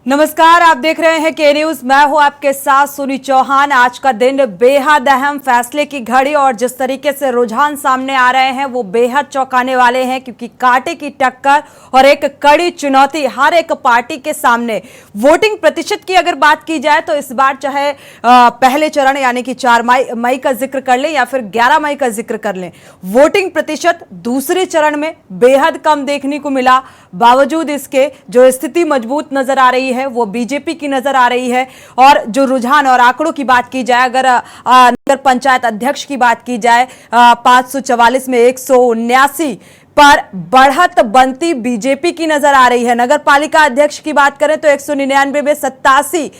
नमस्कार, आप देख रहे हैं के न्यूज। मैं हूं आपके साथ सुनी चौहान। आज का दिन बेहद अहम फैसले की घड़ी और जिस तरीके से रुझान सामने आ रहे हैं वो बेहद चौंकाने वाले हैं, क्योंकि कांटे की टक्कर और एक कड़ी चुनौती हर एक पार्टी के सामने। वोटिंग प्रतिशत की अगर बात की जाए तो इस बार चाहे पहले चरण यानी कि 4 मई का जिक्र कर लें या फिर 11 मई का जिक्र कर लें, वोटिंग प्रतिशत दूसरे चरण में बेहद कम देखने को मिला। बावजूद इसके जो स्थिति मजबूत नजर आ रही है वो बीजेपी की नजर आ रही है। और जो रुझान और आंकड़ों की बात की जाए, अगर नगर पंचायत अध्यक्ष की बात की जाए, 544 में 179 पर बढ़त बनती बीजेपी की नजर आ रही है। नगर पालिका अध्यक्ष की बात करें तो 199 में 87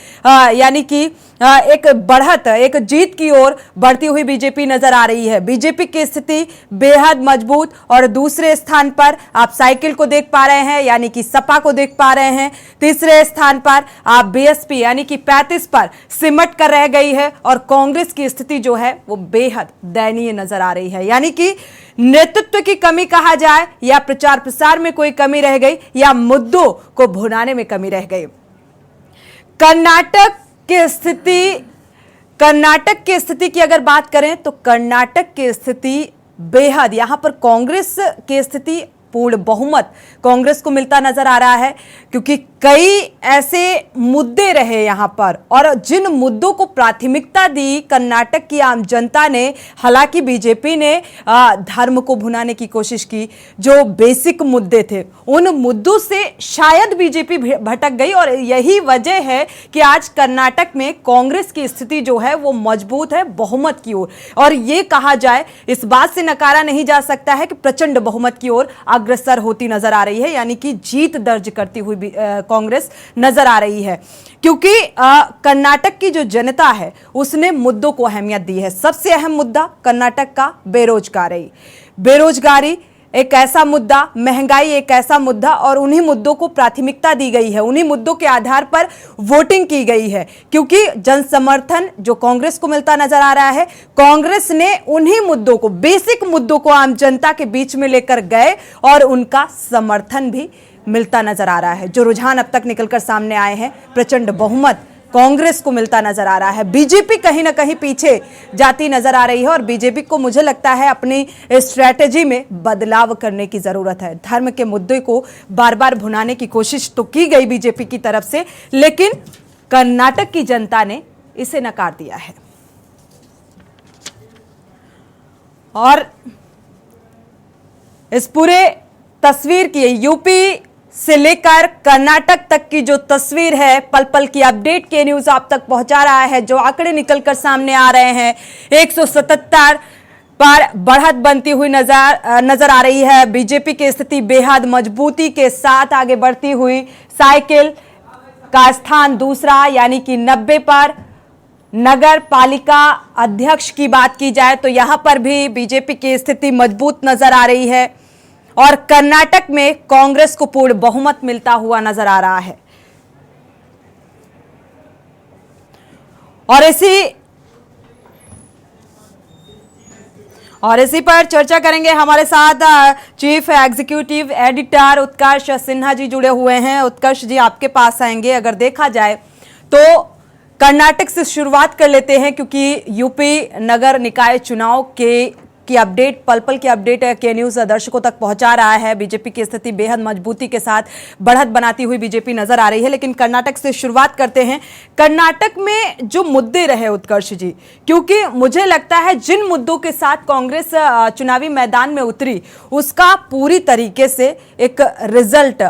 यानी कि एक बढ़त, एक जीत की ओर बढ़ती हुई बीजेपी नजर आ रही है। बीजेपी की स्थिति बेहद मजबूत और दूसरे स्थान पर आप साइकिल को देख पा रहे हैं यानी कि सपा को देख पा रहे हैं। तीसरे स्थान पर आप बीएसपी यानी कि 35 पर सिमट कर रह गई है और कांग्रेस की स्थिति जो है वो बेहद दयनीय नजर आ रही है। यानी कि नेतृत्व की कमी कहा जाए या प्रचार प्रसार में कोई कमी रह गई या मुद्दों को भुनाने में कमी रह गई। कर्नाटक की स्थिति की अगर बात करें तो कर्नाटक की स्थिति बेहद, यहां पर कांग्रेस की स्थिति पूर्ण बहुमत कांग्रेस को मिलता नजर आ रहा है, क्योंकि कई ऐसे मुद्दे रहे यहां पर और जिन मुद्दों को प्राथमिकता दी कर्नाटक की आम जनता ने। हालांकि बीजेपी ने धर्म को भुनाने की कोशिश की, जो बेसिक मुद्दे थे उन मुद्दों से शायद बीजेपी भटक गई और यही वजह है कि आज कर्नाटक में कांग्रेस की स्थिति जो है वो मजबूत है बहुमत की ओर। और ये कहा जाए, इस बात से नकारा नहीं जा सकता है कि प्रचंड बहुमत की ओर अग्रसर होती नजर आ रही है, यानी कि जीत दर्ज करती हुई कांग्रेस नजर आ रही है। क्योंकि कर्नाटक की जो जनता है उसने मुद्दों को अहमियत दी है। सबसे अहम मुद्दा कर्नाटक का बेरोजगारी एक ऐसा मुद्दा, महंगाई एक ऐसा मुद्दा, और उन्हीं मुद्दों को प्राथमिकता दी गई है, उन्हीं मुद्दों के आधार पर वोटिंग की गई है। क्योंकि जन समर्थन जो कांग्रेस को मिलता नजर आ रहा है, कांग्रेस ने उन्हीं मुद्दों को, बेसिक मुद्दों को आम जनता के बीच में लेकर गए और उनका समर्थन भी मिलता नजर आ रहा है। जो रुझान अब तक निकलकर सामने आए हैं, प्रचंड बहुमत कांग्रेस को मिलता नजर आ रहा है। बीजेपी कहीं ना कहीं पीछे जाती नजर आ रही है और बीजेपी को मुझे लगता है अपनी स्ट्रैटेजी में बदलाव करने की जरूरत है। धर्म के मुद्दे को बार बार भुनाने की कोशिश तो की गई बीजेपी की तरफ से, लेकिन कर्नाटक की जनता ने इसे नकार दिया है। और इस पूरे तस्वीर की, यूपी से लेकर कर्नाटक तक की जो तस्वीर है, पल पल की अपडेट के न्यूज आप तक पहुंचा रहा है। जो आंकड़े निकलकर सामने आ रहे हैं, 177 पर बढ़त बनती हुई नजर आ रही है। बीजेपी की स्थिति बेहद मजबूती के साथ आगे बढ़ती हुई, साइकिल का स्थान दूसरा यानी कि 90 पर। नगर पालिका अध्यक्ष की बात की जाए तो यहां पर भी बीजेपी की स्थिति मजबूत नजर आ रही है और कर्नाटक में कांग्रेस को पूर्ण बहुमत मिलता हुआ नजर आ रहा है। और इसी पर चर्चा करेंगे। हमारे साथ चीफ एग्जीक्यूटिव एडिटर उत्कर्ष सिन्हा जी जुड़े हुए हैं। उत्कर्ष जी, आपके पास आएंगे। अगर देखा जाए तो कर्नाटक से शुरुआत कर लेते हैं, क्योंकि यूपी नगर निकाय चुनाव की अपडेट, पल पल की अपडेट के न्यूज दर्शकों तक पहुंचा रहा है। बीजेपी की स्थिति बेहद मजबूती के साथ बढ़त बनाती हुई बीजेपी नजर आ रही है। लेकिन कर्नाटक से शुरुआत करते हैं। कर्नाटक में जो मुद्दे रहे उत्कर्ष जी, क्योंकि मुझे लगता है जिन मुद्दों के साथ कांग्रेस चुनावी मैदान में उतरी उसका पूरी तरीके से एक रिजल्ट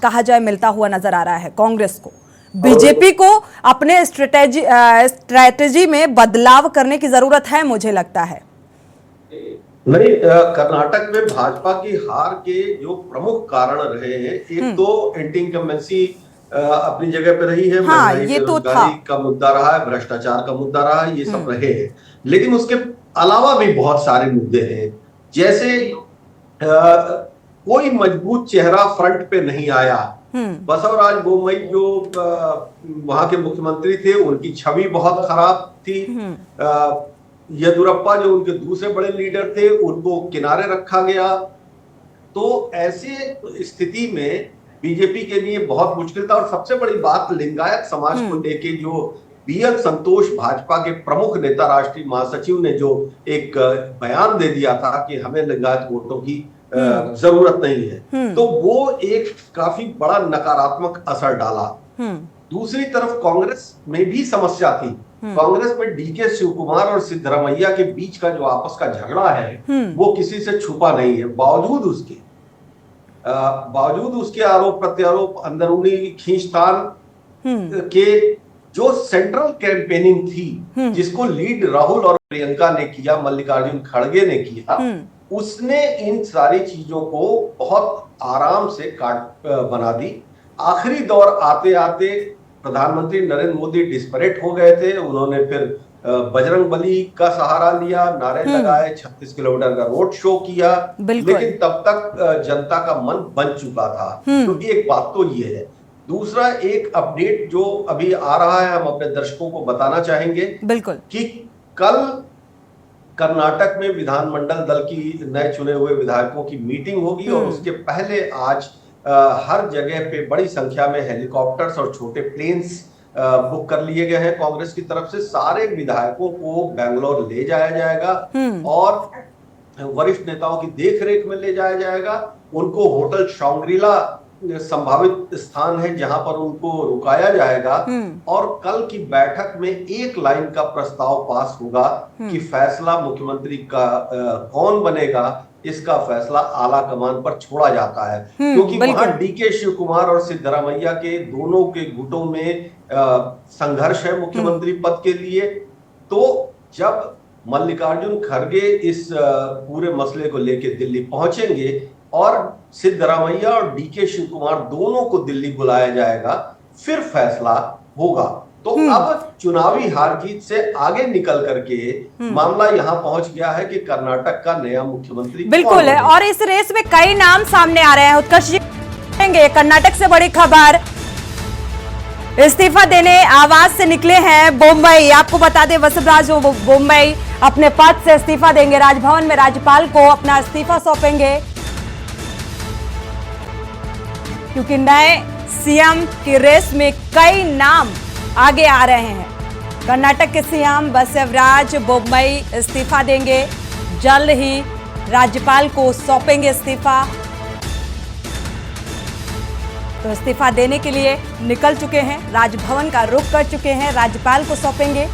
कहा जाए मिलता हुआ नजर आ रहा है कांग्रेस को। बीजेपी को अपने स्ट्रैटेजी में बदलाव करने की जरूरत है, मुझे लगता है। नहीं, कर्नाटक में भाजपा की हार के जो प्रमुख कारण रहे हैं, एक तो एंटी इनकम्बेंसी अपनी जगह पे रही है, हाँ, ये तो था, का मुद्दा रहा है, भ्रष्टाचार का मुद्दा रहा है, ये सब रहे हैं। लेकिन उसके अलावा भी बहुत सारे मुद्दे हैं, जैसे कोई मजबूत चेहरा फ्रंट पे नहीं आया। बसवराज बोम्मई जो वहां के मुख्यमंत्री थे, उनकी छवि बहुत खराब थी। येदुरप्पा जो उनके दूसरे बड़े लीडर थे, उनको किनारे रखा गया। तो ऐसे स्थिति में बीजेपी के लिए बहुत मुश्किल था। और सबसे बड़ी बात, लिंगायत समाज को लेके जो BL संतोष भाजपा के प्रमुख नेता, राष्ट्रीय महासचिव ने जो एक बयान दे दिया था कि हमें लिंगायत वोटों की जरूरत नहीं है, तो वो एक काफी बड़ा नकारात्मक असर डाला। दूसरी तरफ कांग्रेस में भी समस्या थी। कांग्रेस में DK शिव कुमार और सिद्धरामैया के बीच का जो आपस का झगड़ा है वो किसी से छुपा नहीं है। बावजूद उसके आरोप प्रत्यारोप, अंदरूनी खींचतान के जो सेंट्रल कैंपेनिंग थी जिसको लीड राहुल और प्रियंका ने किया, मल्लिकार्जुन खड़गे ने किया, उसने इन सारी चीजों को बहुत आराम से काट बना दी। आखिरी दौर आते आते प्रधानमंत्री नरेंद्र मोदी डिस्परेट हो गए थे। उन्होंने फिर बजरंगबली का सहारा लिया, नारे लगाए, 36 किलोमीटर का रोड शो किया, लेकिन तब तक जनता का मन बन चुका था। तो एक बात तो ये है। दूसरा एक अपडेट जो अभी आ रहा है, हम अपने दर्शकों को बताना चाहेंगे बिल्कुल कि कल कर्नाटक में विधानमंडल दल की नए चुने हुए विधायकों की मीटिंग होगी और उसके पहले आज हर जगह पे बड़ी संख्या में हेलीकॉप्टर्स और छोटे प्लेन्स बुक कर लिए गए हैं कांग्रेस की तरफ से। सारे विधायकों को बेंगलोर ले जाया जाएगा और वरिष्ठ नेताओं की देखरेख में ले जाया जाएगा। उनको होटल शॉन्ग्रीला संभावित स्थान है जहां पर उनको रुकाया जाएगा और कल की बैठक में एक लाइन का प्रस्ताव पास होगा कि फैसला मुख्यमंत्री का कौन बनेगा, इसका फैसला आला कमान पर छोड़ा जाता है। क्योंकि वहां DK शिव कुमार और सिद्धरामैया के दोनों के गुटों में संघर्ष है मुख्यमंत्री पद के लिए। तो जब मल्लिकार्जुन खड़गे इस पूरे मसले को लेकर दिल्ली पहुंचेंगे और सिद्धरामैया और DK शिव कुमार दोनों को दिल्ली बुलाया जाएगा, फिर फैसला होगा। तो अब चुनावी हार जीत से आगे निकल करके मामला यहाँ पहुंच गया है कि कर्नाटक का नया मुख्यमंत्री बिल्कुल है। और इस रेस में कई नाम सामने आ रहे हैं। उत्कर्ष जी, कर्नाटक से बड़ी खबर, इस्तीफा देने आवाज से निकले हैं बम्बई। आपको बता दें वसुंधरा बम्बई अपने पद से इस्तीफा देंगे, राजभवन में राज्यपाल को अपना इस्तीफा सौंपेंगे क्योंकि नए CM की रेस में कई नाम आगे आ रहे हैं। कर्नाटक के CM बसवराज बोम्मई इस्तीफा देंगे, जल्द ही राज्यपाल को सौंपेंगे इस्तीफा। तो इस्तीफा देने के लिए निकल चुके हैं, राजभवन का रुख कर चुके हैं, राज्यपाल को सौंपेंगे।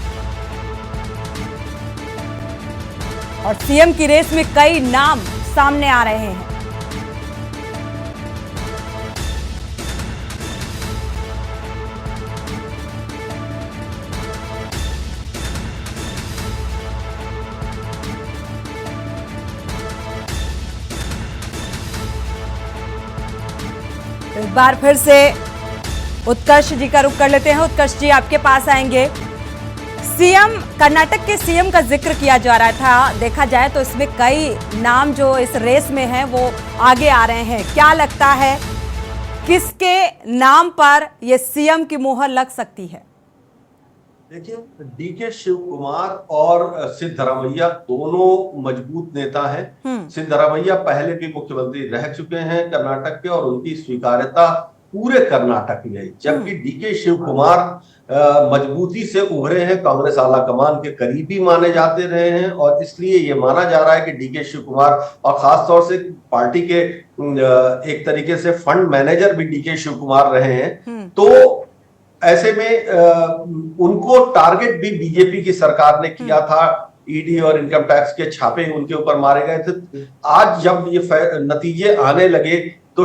और CM की रेस में कई नाम सामने आ रहे हैं। एक बार फिर से उत्कर्ष जी का रुख कर लेते हैं। उत्कर्ष जी, आपके पास आएंगे। CM, कर्नाटक के CM का जिक्र किया जा रहा था। देखा जाए तो इसमें कई नाम जो इस रेस में हैं वो आगे आ रहे हैं। क्या लगता है किसके नाम पर ये CM की मुहर लग सकती है? देखिए, DK शिव कुमार और सिद्धरामैया दोनों मजबूत नेता हैं। सिद्धरामैया पहले भी मुख्यमंत्री रह चुके हैं कर्नाटक के और उनकी स्वीकार्यता पूरे कर्नाटक में है, जबकि DK शिव कुमार मजबूती से उभरे हैं, कांग्रेस आला कमान के करीबी माने जाते रहे हैं और इसलिए ये माना जा रहा है कि DK शिव कुमार और खासतौर से पार्टी के एक तरीके से फंड मैनेजर भी DK शिव कुमार रहे हैं। तो ऐसे में उनको टारगेट भी बीजेपी की सरकार ने किया था। ईडी और इनकम टैक्स के छापे उनके ऊपर मारे गए थे। आज जब ये नतीजे आने लगे तो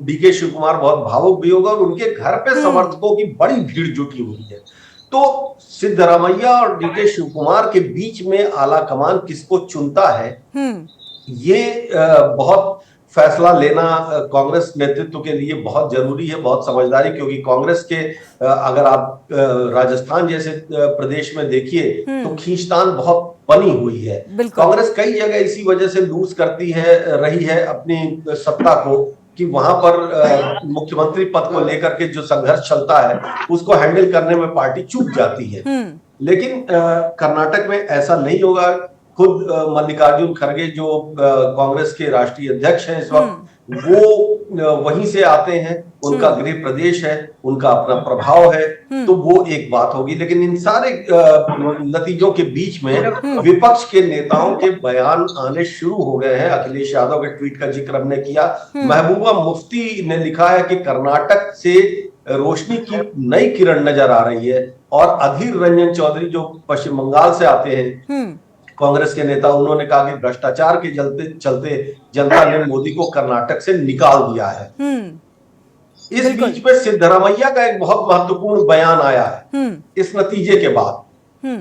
DK शिव कुमार बहुत भावुक भी होगा और उनके घर पे समर्थकों की बड़ी भीड़ जुटी हुई है। तो सिद्धरामैया और DK शिव कुमार के बीच में आला कमान किसको चुनता है, ये बहुत फैसला लेना कांग्रेस नेतृत्व के लिए बहुत जरूरी है, बहुत समझदारी। क्योंकि कांग्रेस के अगर आप राजस्थान जैसे प्रदेश में देखिए तो खींचतान बहुत बनी हुई है। कांग्रेस कई जगह इसी वजह से लूज करती रही है अपनी सत्ता को कि वहां पर मुख्यमंत्री पद को लेकर के जो संघर्ष चलता है उसको हैंडल करने में पार्टी चूक जाती है। लेकिन कर्नाटक में ऐसा नहीं होगा। खुद मल्लिकार्जुन खड़गे जो कांग्रेस के राष्ट्रीय अध्यक्ष हैं इस वक्त, वो वहीं से आते हैं, उनका गृह प्रदेश है, उनका अपना प्रभाव है, तो वो एक बात होगी। लेकिन इन सारे नतीजों के बीच में विपक्ष के नेताओं के बयान आने शुरू हो गए हैं। अखिलेश यादव के ट्वीट का जिक्र हमने किया। महबूबा मुफ्ती ने लिखा है कि कर्नाटक से रोशनी की नई किरण नजर आ रही है। और अधीर रंजन चौधरी जो पश्चिम बंगाल से आते हैं, कांग्रेस के नेता, उन्होंने कहा कि भ्रष्टाचार के चलते जनता ने मोदी को कर्नाटक से निकाल दिया है। इस बीच में सिद्धरामैया का एक बहुत महत्वपूर्ण बयान आया है इस नतीजे के बाद।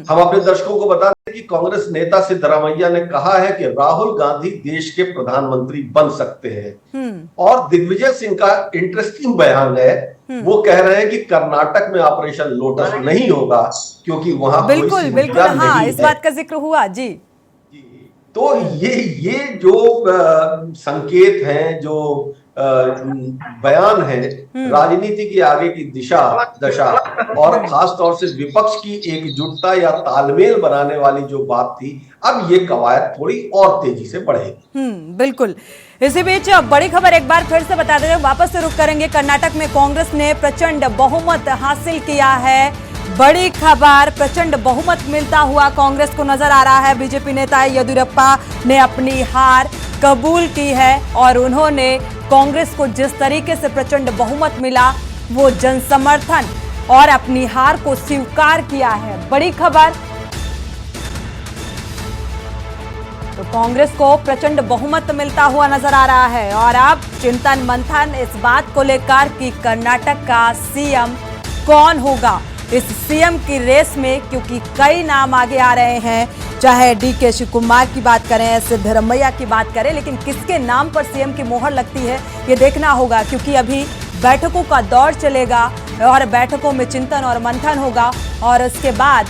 हम अपने दर्शकों को बता दें कि कांग्रेस नेता सिद्धरामैया ने कहा है कि राहुल गांधी देश के प्रधानमंत्री बन सकते हैं। और दिग्विजय सिंह का इंटरेस्टिंग बयान है, वो कह रहे हैं कि कर्नाटक में ऑपरेशन लोटस नहीं होगा क्योंकि वहां बिल्कुल बिल्कुल, हाँ, इस बात का जिक्र हुआ जी। तो ये जो संकेत हैं, जो बयान है, राजनीति की आगे की दशा और खास तौर से विपक्ष की एकजुटता या तालमेल बनाने वाली जो बात थी, अब ये कवायद थोड़ी और तेजी से बढ़ेगी। बिल्कुल। इसी बीच बड़ी खबर एक बार फिर से बता दें, वापस से रुक करेंगे। कर्नाटक में कांग्रेस ने प्रचंड बहुमत हासिल किया है। बड़ी खबर, प्रचंड बहुमत मिलता हुआ कांग्रेस को नजर आ रहा है। बीजेपी नेता येदियुरप्पा ने अपनी हार कबूल की है और उन्होंने कांग्रेस को जिस तरीके से प्रचंड बहुमत मिला, वो जनसमर्थन और अपनी हार को स्वीकार किया है। बड़ी खबर, तो कांग्रेस को प्रचंड बहुमत मिलता हुआ नजर आ रहा है। और अब चिंतन मंथन इस बात को लेकर कि कर्नाटक का सीएम कौन होगा इस सीएम की रेस में, क्योंकि कई नाम आगे आ रहे हैं, चाहे डीके शिवकुमार की बात करें, सिद्धरमैया की बात करें, लेकिन किसके नाम पर सीएम की मोहर लगती है ये देखना होगा। क्योंकि अभी बैठकों का दौर चलेगा और बैठकों में चिंतन और मंथन होगा और उसके बाद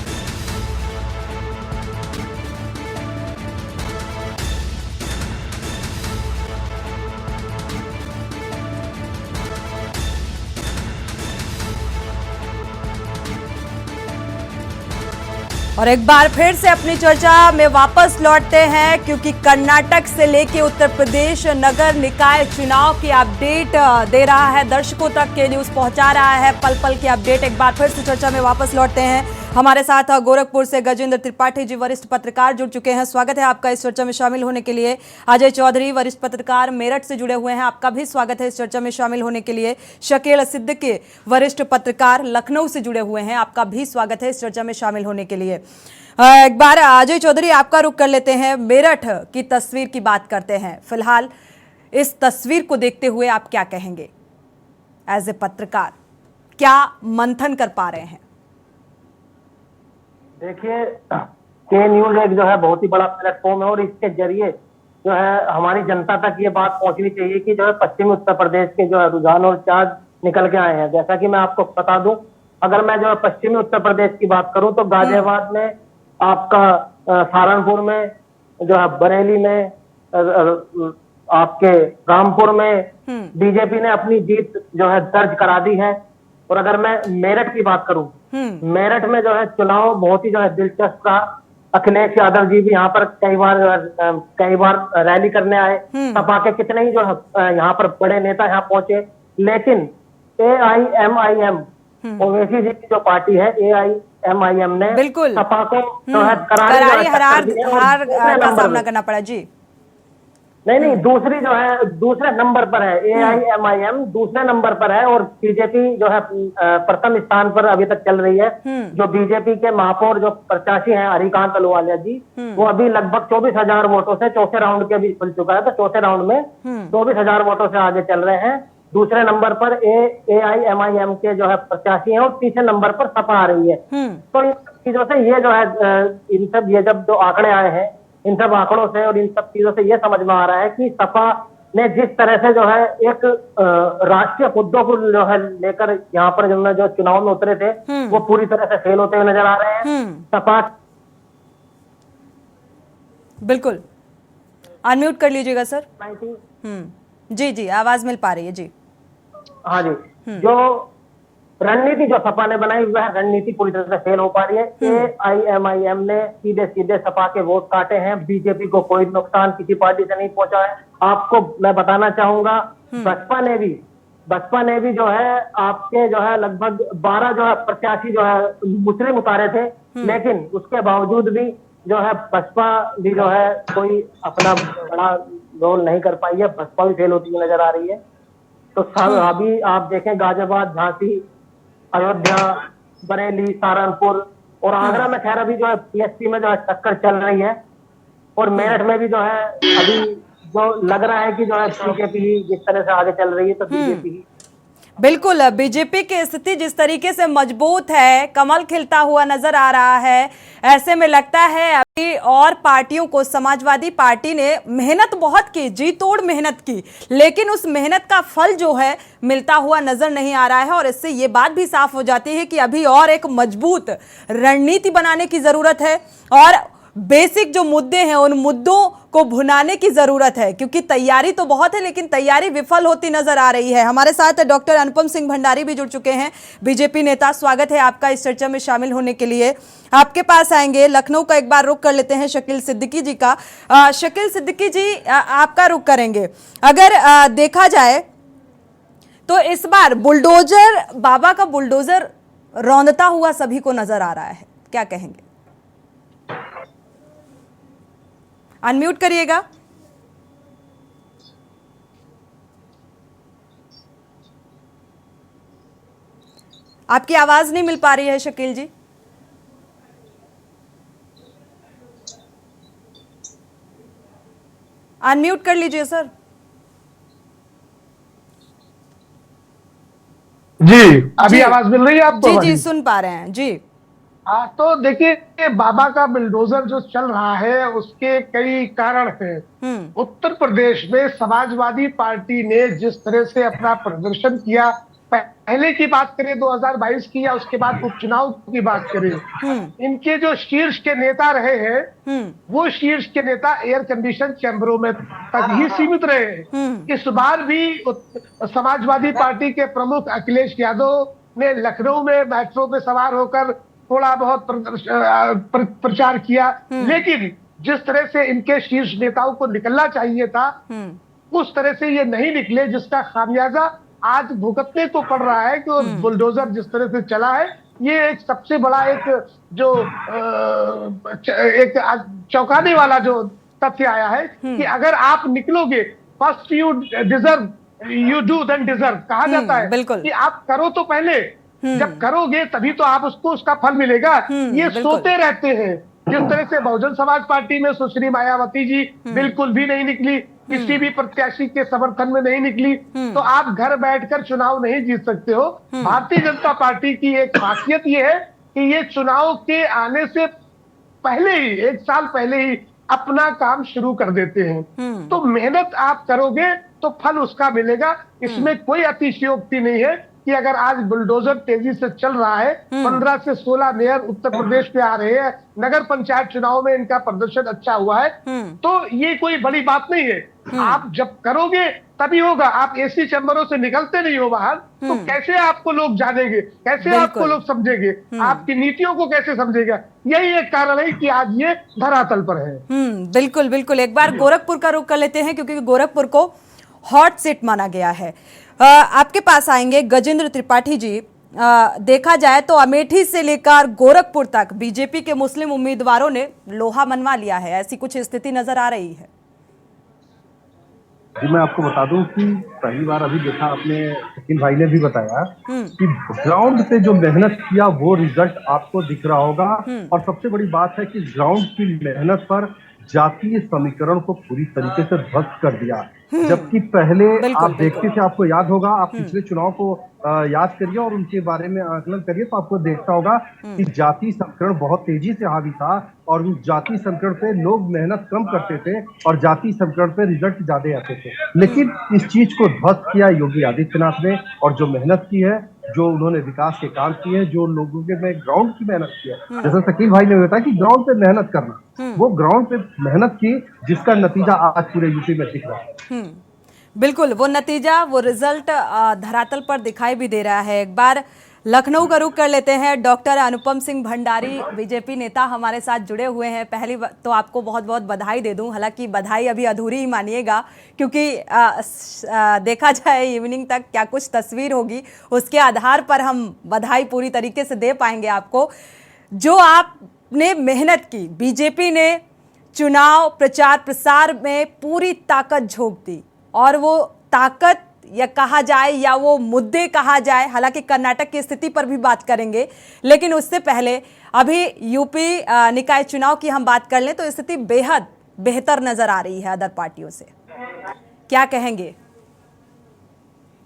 और एक बार फिर से अपनी चर्चा में वापस लौटते हैं, क्योंकि कर्नाटक से लेके उत्तर प्रदेश नगर निकाय चुनाव की अपडेट दे रहा है, दर्शकों तक के न्यूज पहुंचा रहा है, पल पल की अपडेट। एक बार फिर से चर्चा में वापस लौटते हैं। हमारे साथ गोरखपुर से गजेंद्र त्रिपाठी जी, वरिष्ठ पत्रकार, जुड़ चुके हैं। स्वागत है आपका इस चर्चा में शामिल होने के लिए। अजय चौधरी, वरिष्ठ पत्रकार, मेरठ से जुड़े हुए हैं, आपका भी स्वागत है इस चर्चा में शामिल होने के लिए। शकील सिद्दीकी, वरिष्ठ पत्रकार, लखनऊ से जुड़े हुए हैं, आपका भी स्वागत है इस चर्चा में शामिल होने के लिए। एक बार अजय चौधरी, आपका रुख कर लेते हैं। मेरठ की तस्वीर की बात करते हैं। फिलहाल इस तस्वीर को देखते हुए आप क्या कहेंगे एज ए पत्रकार, क्या मंथन कर पा रहे हैं? देखिए, के न्यूज एक जो है बहुत ही बड़ा प्लेटफॉर्म है और इसके जरिए जो है हमारी जनता तक ये बात पहुंचनी चाहिए कि जो है पश्चिमी उत्तर प्रदेश के जो है रुझान और चार्ज निकल के आए हैं। जैसा कि मैं आपको बता दूं, अगर मैं जो है पश्चिमी उत्तर प्रदेश की बात करूं तो गाजियाबाद में, आपका सहारनपुर में, जो है बरेली में, आपके रामपुर में बीजेपी ने अपनी जीत जो है दर्ज करा दी है। और अगर मैं मेरठ की बात करूं, मेरठ में जो है चुनाव बहुत ही जो है दिलचस्प रहा। अखिलेश यादव जी भी यहाँ पर कई बार रैली करने आए। सपा के कितने ही जो है यहाँ पर बड़े नेता यहाँ पहुंचे, लेकिन AIMIM ओवैसी जी की जो पार्टी है, AIMIM ने सपा को जो है करारी हार का सामना करना पड़ा जी। नहीं, दूसरी जो है दूसरे नंबर पर है, AIMIM दूसरे नंबर पर है और बीजेपी जो है प्रथम स्थान पर अभी तक चल रही है। जो बीजेपी के महापौर जो प्रत्याशी हैं हरिकांत अहलूवालिया जी, वो अभी लगभग 24,000 वोटों से चौथे राउंड के भी खुल चुका है, तो चौथे राउंड में 24,000 वोटों से आगे चल रहे हैं। दूसरे नंबर पर AIMIM के जो है प्रत्याशी हैं और तीसरे नंबर पर सपा आ रही है। तो इन चीजों से ये जो है इन सब ये जब जो आंकड़े आए हैं, इन सब आंकड़ों से और इन सब चीजों से ये समझ में आ रहा है कि सपा ने जिस तरह से जो है एक राष्ट्रीय मुद्दों को जो है लेकर यहाँ पर जो चुनाव में उतरे थे, वो पूरी तरह से फेल होते हुए नजर आ रहे हैं। सपा बिल्कुल अनम्यूट कर लीजिएगा सर। जी, आवाज मिल पा रही है जी। हाँ जी, जो रणनीति जो सपा ने बनाई वह रणनीति पूरी तरह से फेल हो पा रही है। AIMIM ने सीधे सीधे सपा के वोट काटे हैं, बीजेपी को कोई नुकसान किसी पार्टी से नहीं पहुंचा है। आपको मैं बताना चाहूंगा, बसपा ने भी जो है आपके जो है लगभग 12 जो है प्रत्याशी जो है मुस्लिम उतारे थे, लेकिन उसके बावजूद भी जो है बसपा भी जो है कोई अपना बड़ा रोल नहीं कर पाई है। बसपा भी फेल होती हुई नजर आ रही है। तो अभी आप देखें गाजियाबाद, झांसी, अयोध्या, बरेली, सहारनपुर और आगरा में खैर अभी जो है PSP में जो है टक्कर चल रही है, और मेरठ में भी जो है अभी जो लग रहा है कि जो है बीजेपी ही जिस तरह से आगे चल रही है, तो बीजेपी ही। बिल्कुल, बीजेपी की स्थिति जिस तरीके से मजबूत है, कमल खिलता हुआ नजर आ रहा है, ऐसे में लगता है अभी और पार्टियों को, समाजवादी पार्टी ने मेहनत बहुत की, जी तोड़ मेहनत की, लेकिन उस मेहनत का फल जो है मिलता हुआ नजर नहीं आ रहा है। और इससे ये बात भी साफ हो जाती है कि अभी और एक मजबूत रणनीति बनाने की जरूरत है और बेसिक जो मुद्दे हैं उन मुद्दों को भुनाने की जरूरत है, क्योंकि तैयारी तो बहुत है लेकिन तैयारी विफल होती नजर आ रही है। हमारे साथ डॉक्टर अनुपम सिंह भंडारी भी जुड़ चुके हैं, बीजेपी नेता। स्वागत है आपका इस चर्चा में शामिल होने के लिए। आपके पास आएंगे, लखनऊ का एक बार रुख कर लेते हैं शकील सिद्दीकी जी का। शकील सिद्दीकी जी, आपका रुख करेंगे। अगर देखा जाए तो इस बार बुलडोजर, बाबा का बुलडोजर रौंदता हुआ सभी को नजर आ रहा है, क्या कहेंगे? अनम्यूट करिएगा। आपकी आवाज नहीं मिल पा रही है शकील जी। अनम्यूट कर लीजिए सर। जी, अभी आवाज मिल रही है आपको? जी जी, सुन पा रहे हैं जी। हाँ, तो देखिए, बाबा का बुलडोजर जो चल रहा है उसके कई कारण हैं। उत्तर प्रदेश में समाजवादी पार्टी ने जिस तरह से अपना प्रदर्शन किया, पहले की बात करें 2022 की या उसके बाद उपचुनाव की बात करें, इनके जो शीर्ष के नेता रहे हैं वो शीर्ष के नेता एयर कंडीशन चैम्बरों में तक ही सीमित रहे हैं। इस बार भी समाजवादी पार्टी के प्रमुख अखिलेश यादव ने लखनऊ में मेट्रो पे सवार होकर थोड़ा बहुत प्रचार किया, लेकिन जिस तरह से इनके शीर्ष नेताओं को निकलना चाहिए था उस तरह से ये नहीं निकले, जिसका खामियाजा आज भुगतने को पड़ रहा है। कि बुलडोजर जिस तरह से चला है, ये एक सबसे बड़ा एक जो एक चौंकाने वाला जो तथ्य आया है कि अगर आप निकलोगे, first you deserve, you do then deserve कहा जाता है कि आप करो तो पहले, जब करोगे तभी तो आप उसको उसका फल मिलेगा। ये सोते रहते हैं। जिस तरह से बहुजन समाज पार्टी में सुश्री मायावती जी बिल्कुल भी नहीं निकली, किसी भी प्रत्याशी के समर्थन में नहीं निकली, तो आप घर बैठकर चुनाव नहीं जीत सकते हो। भारतीय जनता पार्टी की एक खासियत ये है कि ये चुनाव के आने से पहले ही, 1 साल पहले ही अपना काम शुरू कर देते हैं। तो मेहनत आप करोगे तो फल उसका मिलेगा। इसमें कोई अतिशयोक्ति नहीं है कि अगर आज बुलडोजर तेजी से चल रहा है, 15 से 16 मेयर उत्तर प्रदेश में आ रहे हैं, नगर पंचायत चुनाव में इनका प्रदर्शन अच्छा हुआ है, तो ये कोई बड़ी बात नहीं है। आप जब करोगे तभी होगा। आप एसी चैम्बरों से निकलते नहीं हो बाहर, तो कैसे आपको लोग जानेंगे, कैसे आपको लोग समझेंगे, आपकी नीतियों को कैसे समझेगा? यही एक कारण है कि आज ये धरातल पर है। बिल्कुल बिल्कुल। एक बार गोरखपुर का रुख कर लेते हैं, क्योंकि गोरखपुर को हॉट सीट माना गया है। आपके पास आएंगे गजेंद्र त्रिपाठी जी। देखा जाए तो अमेठी से लेकर गोरखपुर तक बीजेपी के मुस्लिम उम्मीदवारों ने लोहा मनवा लिया है, ऐसी कुछ स्थिति नजर आ रही है। जी, मैं आपको बता दूं कि पहली बार अभी देखा आपने, शकील भाई ने भी बताया कि ग्राउंड पे जो मेहनत किया वो रिजल्ट आपको दिख रहा होगा। और सबसे बड़ी बात है कि ग्राउंड की मेहनत पर जातीय समीकरण को पूरी तरीके से ध्वस्त कर दिया। जबकि पहले आप देखते थे, आपको याद होगा, आप पिछले चुनाव को याद करिए और उनके बारे में आकलन करिए, तो आपको देखता होगा कि जातीय समीकरण बहुत तेजी से हावी था और उस जातीय समीकरण पे लोग मेहनत कम करते थे और जातीय समीकरण पे रिजल्ट ज्यादा आते थे। लेकिन इस चीज को ध्वस्त किया योगी आदित्यनाथ ने, और जो मेहनत की है, जो उन्होंने विकास के काम किए, जो लोगों के में ग्राउंड की मेहनत की है, जैसा शकील भाई ने बताया कि ग्राउंड पे मेहनत करना, वो ग्राउंड पे मेहनत की, जिसका नतीजा आज पूरे यूपी में दिख रहा है। बिल्कुल, वो नतीजा, वो रिजल्ट धरातल पर दिखाई भी दे रहा है। एक बार लखनऊ का रुख कर लेते हैं। डॉक्टर अनुपम सिंह भंडारी बीजेपी नेता हमारे साथ जुड़े हुए हैं। पहली तो आपको बहुत बहुत बधाई दे दूं, हालांकि बधाई अभी अधूरी ही मानिएगा, क्योंकि देखा जाए इवनिंग तक क्या कुछ तस्वीर होगी उसके आधार पर हम बधाई पूरी तरीके से दे पाएंगे आपको। जो आपने मेहनत की, बीजेपी ने चुनाव प्रचार प्रसार में पूरी ताकत झोंक दी, और वो ताकत या कहा जाए या वो मुद्दे कहा जाए, हालांकि कर्नाटक की स्थिति पर भी बात करेंगे, लेकिन उससे पहले अभी यूपी निकाय चुनाव की हम बात कर लें तो स्थिति बेहद बेहतर नजर आ रही है अदर पार्टियों से। क्या कहेंगे?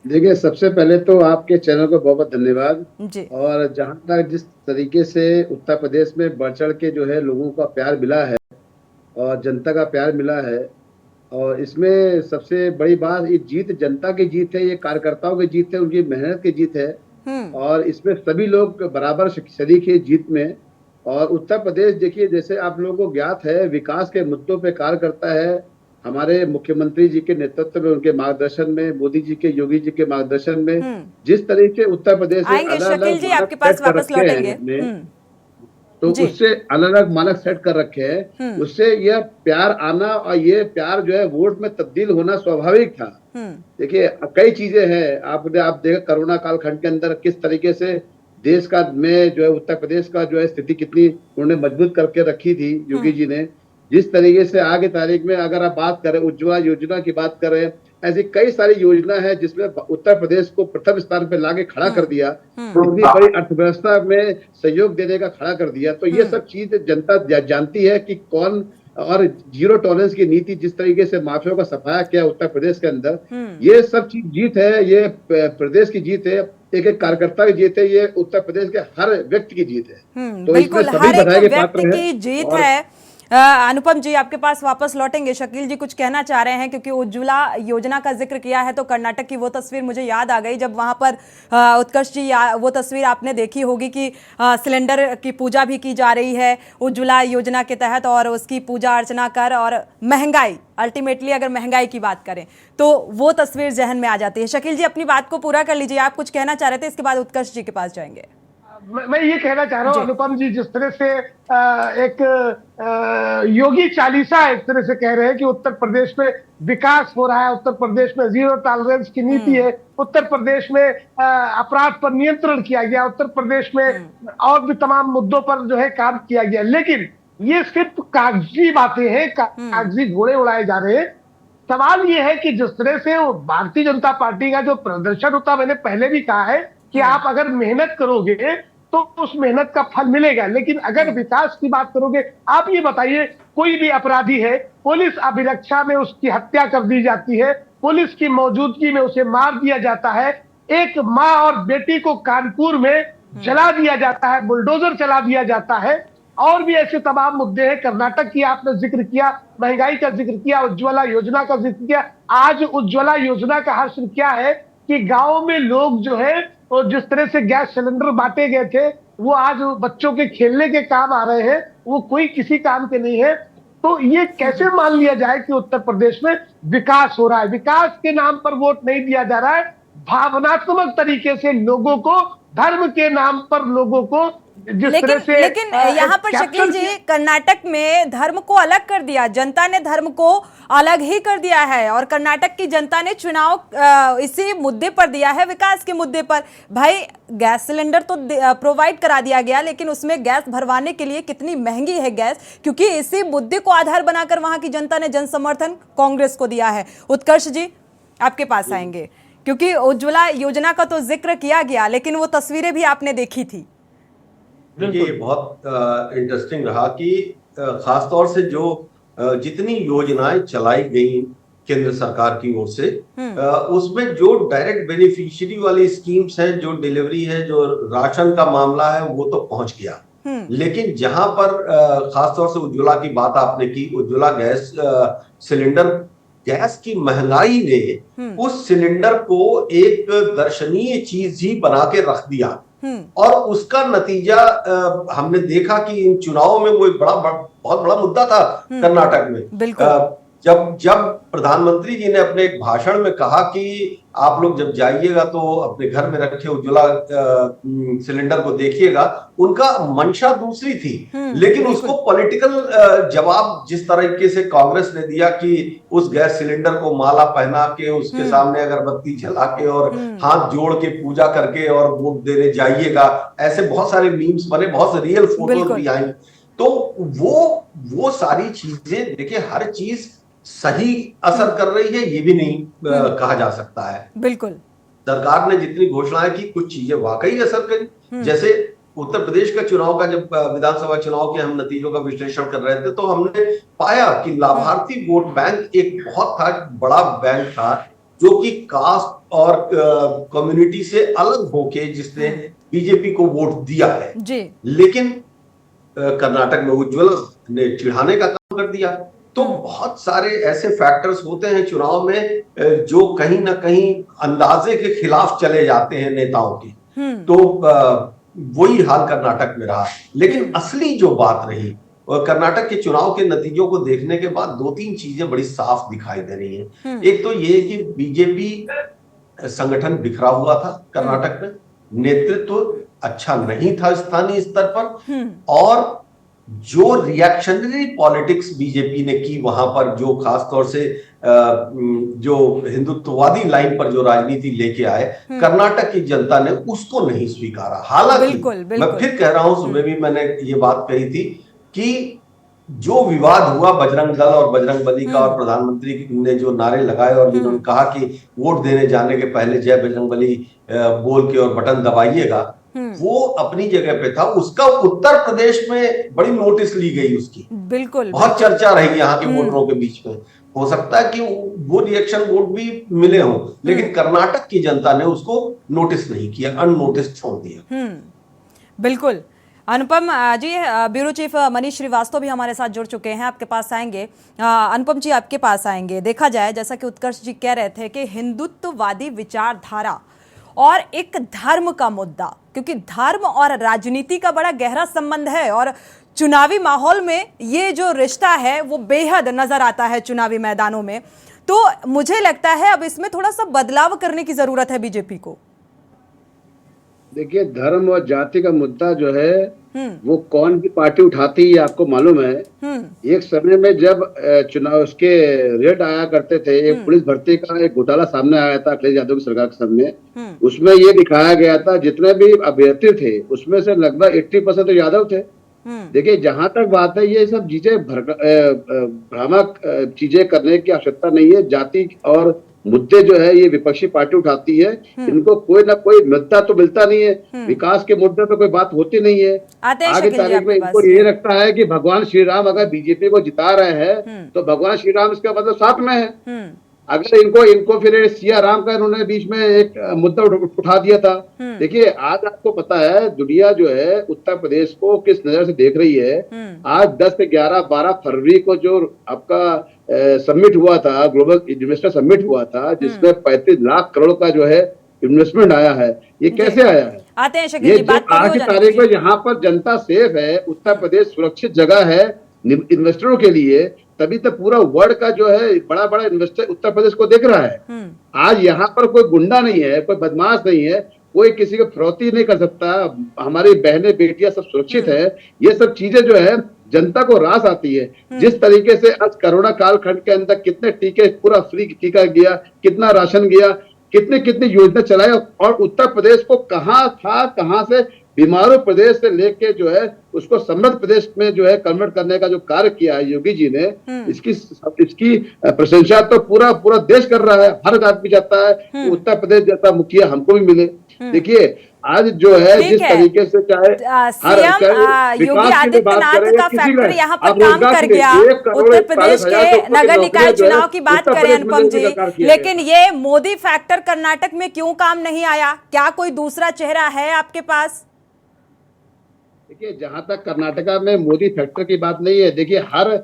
देखिए, सबसे पहले तो आपके चैनल को बहुत बहुत धन्यवाद जी। और जहां तक जिस तरीके से उत्तर प्रदेश में बढ़ चढ़ के जो है लोगों का प्यार मिला है और जनता का प्यार मिला है, और इसमें सबसे बड़ी बात, ये जीत जनता की जीत है, ये कार्यकर्ताओं की जीत है, उनकी मेहनत की जीत है, और इसमें सभी लोग बराबर शरीक है जीत में। और उत्तर प्रदेश देखिए, जैसे आप लोगों को ज्ञात है, विकास के मुद्दों पे कार्य करता है। हमारे मुख्यमंत्री जी के नेतृत्व में, उनके मार्गदर्शन में, मोदी जी के, योगी जी के मार्गदर्शन में जिस तरीके उत्तर प्रदेश शकील जी आपके पास वापस लौटेंगे, तो उससे अलग अलग मानक सेट कर रखे हैं, उससे यह प्यार आना और ये प्यार जो है वोट में तब्दील होना स्वाभाविक था। देखिए, कई चीजें हैं, आप देखा कोरोना कालखंड के अंदर किस तरीके से देश का में जो है उत्तर प्रदेश का जो है स्थिति कितनी उन्होंने मजबूत करके रखी थी योगी जी ने। जिस तरीके से आगे तारीख में अगर आप बात करें, उज्ज्वला योजना की बात करें, ऐसी कई सारी योजना है जिसमें उत्तर प्रदेश को प्रथम स्थान पर लाके खड़ा कर दिया, इतनी बड़ी अर्थव्यवस्था में सहयोग देने का खड़ा कर दिया। तो ये सब चीज जनता जानती है कि कौन, और जीरो टॉलरेंस की नीति जिस तरीके से माफियाओं का सफाया किया उत्तर प्रदेश के अंदर, ये सब चीज जीत है, ये प्रदेश की जीत है, एक एक कार्यकर्ता की जीत है, ये उत्तर प्रदेश के हर व्यक्ति की जीत है। तो बिल्कुल, हर एक व्यक्ति की जीत है। अनुपम जी आपके पास वापस लौटेंगे। शकील जी कुछ कहना चाह रहे हैं, क्योंकि उज्ज्वला योजना का जिक्र किया है तो कर्नाटक की वो तस्वीर मुझे याद आ गई जब वहां पर उत्कर्ष जी, वो तस्वीर आपने देखी होगी कि सिलेंडर की पूजा भी की जा रही है उज्ज्वला योजना के तहत, और उसकी पूजा अर्चना कर, और महंगाई, अल्टीमेटली अगर महंगाई की बात करें तो वो तस्वीर जहन में आ जाती है। शकील जी अपनी बात को पूरा कर लीजिए, आप कुछ कहना चाह रहे थे, इसके बाद उत्कर्ष जी के पास जाएंगे। मैं ये कहना चाह रहा हूँ अनुपम जी, जिस तरह से एक योगी चालीसा एक तरह से कह रहे हैं कि उत्तर प्रदेश में विकास हो रहा है, उत्तर प्रदेश में जीरो टॉलरेंस की नीति है, उत्तर प्रदेश में अपराध पर नियंत्रण किया गया, उत्तर प्रदेश में और भी तमाम मुद्दों पर जो है काम किया गया, लेकिन ये सिर्फ कागजी बातें हैं, कागजी घोड़े उड़ाए जा रहे हैं। सवाल ये है कि जिस तरह से भारतीय जनता पार्टी का जो प्रदर्शन होता, मैंने पहले भी कहा है कि आप अगर मेहनत करोगे तो उस मेहनत का फल मिलेगा, लेकिन अगर विकास की बात करोगे, आप ये बताइए, कोई भी अपराधी है, पुलिस अभिरक्षा में उसकी हत्या कर दी जाती है, पुलिस की मौजूदगी में उसे मार दिया जाता है, एक माँ और बेटी को कानपुर में जला दिया जाता है, बुलडोजर चला दिया जाता है, और भी ऐसे तमाम मुद्दे हैं। कर्नाटक की आपने जिक्र किया, महंगाई का जिक्र किया, उज्ज्वला योजना का जिक्र किया। आज उज्ज्वला योजना का हासिल क्या है कि गाँव में लोग जो है, और जिस तरह से गैस सिलेंडर बांटे गए थे वो आज बच्चों के खेलने के काम आ रहे हैं, वो कोई किसी काम के नहीं है। तो ये कैसे मान लिया जाए कि उत्तर प्रदेश में विकास हो रहा है? विकास के नाम पर वोट नहीं दिया जा रहा है, भावनात्मक तरीके से लोगों को, धर्म के नाम पर लोगों को लेकिन यहाँ पर शकील जी, कर्नाटक में धर्म को अलग कर दिया, जनता ने धर्म को अलग ही कर दिया है, और कर्नाटक की जनता ने चुनाव इसी मुद्दे पर दिया है, विकास के मुद्दे पर। भाई गैस सिलेंडर तो प्रोवाइड करा दिया गया, लेकिन उसमें गैस भरवाने के लिए कितनी महंगी है गैस, क्योंकि इसी मुद्दे को आधार बनाकर वहां की जनता ने जन समर्थन कांग्रेस को दिया है। उत्कर्ष जी आपके पास आएंगे, क्योंकि उज्ज्वला योजना का तो जिक्र किया गया, लेकिन वो तस्वीरें भी आपने देखी थी। देखिए, बहुत इंटरेस्टिंग रहा कि खासतौर से जो जितनी योजनाएं चलाई गई केंद्र सरकार की ओर से, उसमें जो डायरेक्ट बेनिफिशियरी वाली स्कीम्स हैं, जो डिलीवरी है, जो राशन का मामला है, वो तो पहुंच गया। लेकिन जहां पर खासतौर से उज्ज्वला की बात आपने की, उज्ज्वला गैस सिलेंडर, गैस की महंगाई ने उस सिलेंडर को एक दर्शनीय चीज ही बना के रख दिया, और उसका नतीजा हमने देखा कि इन चुनावों में वो बहुत बड़ा मुद्दा था कर्नाटक में। जब प्रधानमंत्री जी ने अपने एक भाषण में कहा कि आप लोग जब जाइएगा तो अपने घर में रखे उज्ज्वला सिलेंडर को देखिएगा, उनका मंशा दूसरी थी, लेकिन उसको पॉलिटिकल जवाब जिस तरीके से कांग्रेस ने दिया कि उस गैस सिलेंडर को माला पहना के उसके सामने अगरबत्ती जला के और हाथ जोड़ के पूजा करके और वोट देने जाइएगा, ऐसे बहुत सारे मीम्स बने, बहुत रियल फोटोज भी आई। तो वो सारी चीजें देखिए, हर चीज सही असर कर रही है ये भी नहीं कहा जा सकता है। बिल्कुल, सरकार ने जितनी घोषणाएं की कुछ चीजें वाकई असर करी। जैसे उत्तर प्रदेश का चुनाव का, जब विधानसभा चुनाव के हम नतीजों का विश्लेषण कर रहे थे तो हमने पाया कि लाभार्थी वोट बैंक एक बहुत बड़ा बैंक था जो कि कास्ट और कम्युनिटी से अलग होके जिसने बीजेपी को वोट दिया है जी। लेकिन कर्नाटक में उज्ज्वला ने चिढ़ाने का काम कर दिया। तो बहुत सारे ऐसे फैक्टर्स होते हैं चुनाव में जो कहीं ना कहीं अंदाजे के खिलाफ चले जाते हैं नेताओं के। तो वही हाल कर्नाटक में रहा। लेकिन असली जो बात रही, कर्नाटक के चुनाव के नतीजों को देखने के बाद 2-3 चीजें बड़ी साफ दिखाई दे रही हैं। एक तो ये कि बीजेपी संगठन बिखरा हुआ था कर्नाटक में, नेतृत्व अच्छा नहीं था स्थानीय स्तर पर, और जो रिएक्शनरी पॉलिटिक्स बीजेपी ने की वहां पर, जो खासतौर से जो हिंदुत्ववादी लाइन पर जो राजनीति लेके आए, कर्नाटक की जनता ने उसको नहीं स्वीकारा। हालांकि मैं फिर कह रहा हूं, सुबह भी मैंने ये बात कही थी कि जो विवाद हुआ बजरंग दल और बजरंगबली का, और प्रधानमंत्री ने जो नारे लगाए और जिन्होंने कहा कि वोट देने जाने के पहले जय बजरंगबली बोल के और बटन दबाइएगा, वो अपनी जगह पे था। उसका उत्तर प्रदेश में बड़ी नोटिस ली गई उसकी, बिल्कुल बहुत चर्चा रही यहाँ के वोटरों के बीच में। हो सकता है कि वो रिएक्शन वोट भी मिले हों, लेकिन कर्नाटक की जनता ने उसको नोटिस नहीं किया, अननोटिस छोड़ दिया। बिल्कुल। अनुपम जी, ब्यूरो चीफ मनीष श्रीवास्तव भी हमारे साथ जुड़ चुके हैं, आपके पास आएंगे। अनुपम जी, आपके पास आएंगे। देखा जाए, जैसा कि उत्कर्ष जी कह रहे थे कि हिंदुत्ववादी विचारधारा और एक धर्म का मुद्दा, क्योंकि धर्म और राजनीति का बड़ा गहरा संबंध है, और चुनावी माहौल में ये जो रिश्ता है वो बेहद नजर आता है चुनावी मैदानों में। तो मुझे लगता है अब इसमें थोड़ा सा बदलाव करने की जरूरत है बीजेपी को। देखिए, धर्म और जाति का मुद्दा जो है वो कौन की पार्टी उठाती है आपको मालूम है। एक समय में जब चुनाव उसके रेट आया करते थे, एक पुलिस भर्ती का एक घोटाला सामने आया था अखिलेश यादव की सरकार के सामने, उसमें ये दिखाया गया था जितने भी अभ्यर्थी थे उसमें से लगभग 80% तो यादव थे। देखिए, जहां तक बात है, ये सब चीजें भ्रामक चीजें करने की आवश्यकता नहीं है। जाति और मुद्दे जो है ये विपक्षी पार्टी उठाती है, इनको कोई ना कोई मुद्दा तो मिलता नहीं है। विकास के मुद्दे पे कोई बात होती नहीं है। आगे तारीख में इनको ये लगता है कि भगवान श्री राम अगर बीजेपी को जिता रहे हैं तो भगवान श्री राम इसका मतलब साथ में है। अगर इनको फिर सिया राम का इन्होंने बीच में एक मुद्दा उठा दिया था। देखिए, आज आपको पता है दुनिया जो है उत्तर प्रदेश को किस नजर से देख रही है। आज 10 से 11-12 फरवरी को जो आपका समिट हुआ था, ग्लोबल इन्वेस्टर समिट हुआ था, जिसमें 35 लाख करोड़ का जो है इन्वेस्टमेंट आया है। ये कैसे आया है? आते हैं ये आज की तारीख में यहाँ पर जनता सेफ है, उत्तर प्रदेश सुरक्षित जगह है इन्वेस्टरों के लिए, तभी तो पूरा वर्ल्ड का जो है बड़ा बड़ा इन्वेस्टर उत्तर प्रदेश को देख रहा है। आज यहाँ पर कोई गुंडा नहीं है, कोई बदमाश नहीं है, कोई किसी को फिरौती नहीं कर सकता। हमारी बहनें बेटियां सब सुरक्षित है। ये सब चीजें जो है जनता को रास आती है। जिस तरीके से आज कोरोना काल खंड के अंदर कितने टीके, पूरा फ्री टीका गया, कितना राशन गया, कितनी योजना चलाई, और उत्तर प्रदेश को कहां से बीमारू प्रदेश से लेके जो है उसको समृद्ध प्रदेश में जो है कन्वर्ट करने का जो कार्य किया है योगी जी ने, इसकी प्रशंसा तो पूरा देश कर रहा है। हर आदमी चाहता है उत्तर प्रदेश जैसा मुखिया हमको भी मिले। देखिए, आज जो है जिस तरीके से चाहे सीएम योगी आदित्यनाथ का फैक्टर यहाँ पर काम कर गया। उत्तर प्रदेश के नगर निकाय चुनाव की बात करें अनुपम जी, लेकिन ये मोदी फैक्टर कर्नाटक में क्यों काम नहीं आया? क्या कोई दूसरा चेहरा है आपके पास? देखिए, जहां तक कर्नाटका में मोदी फैक्टर की बात नहीं है, देखिए हर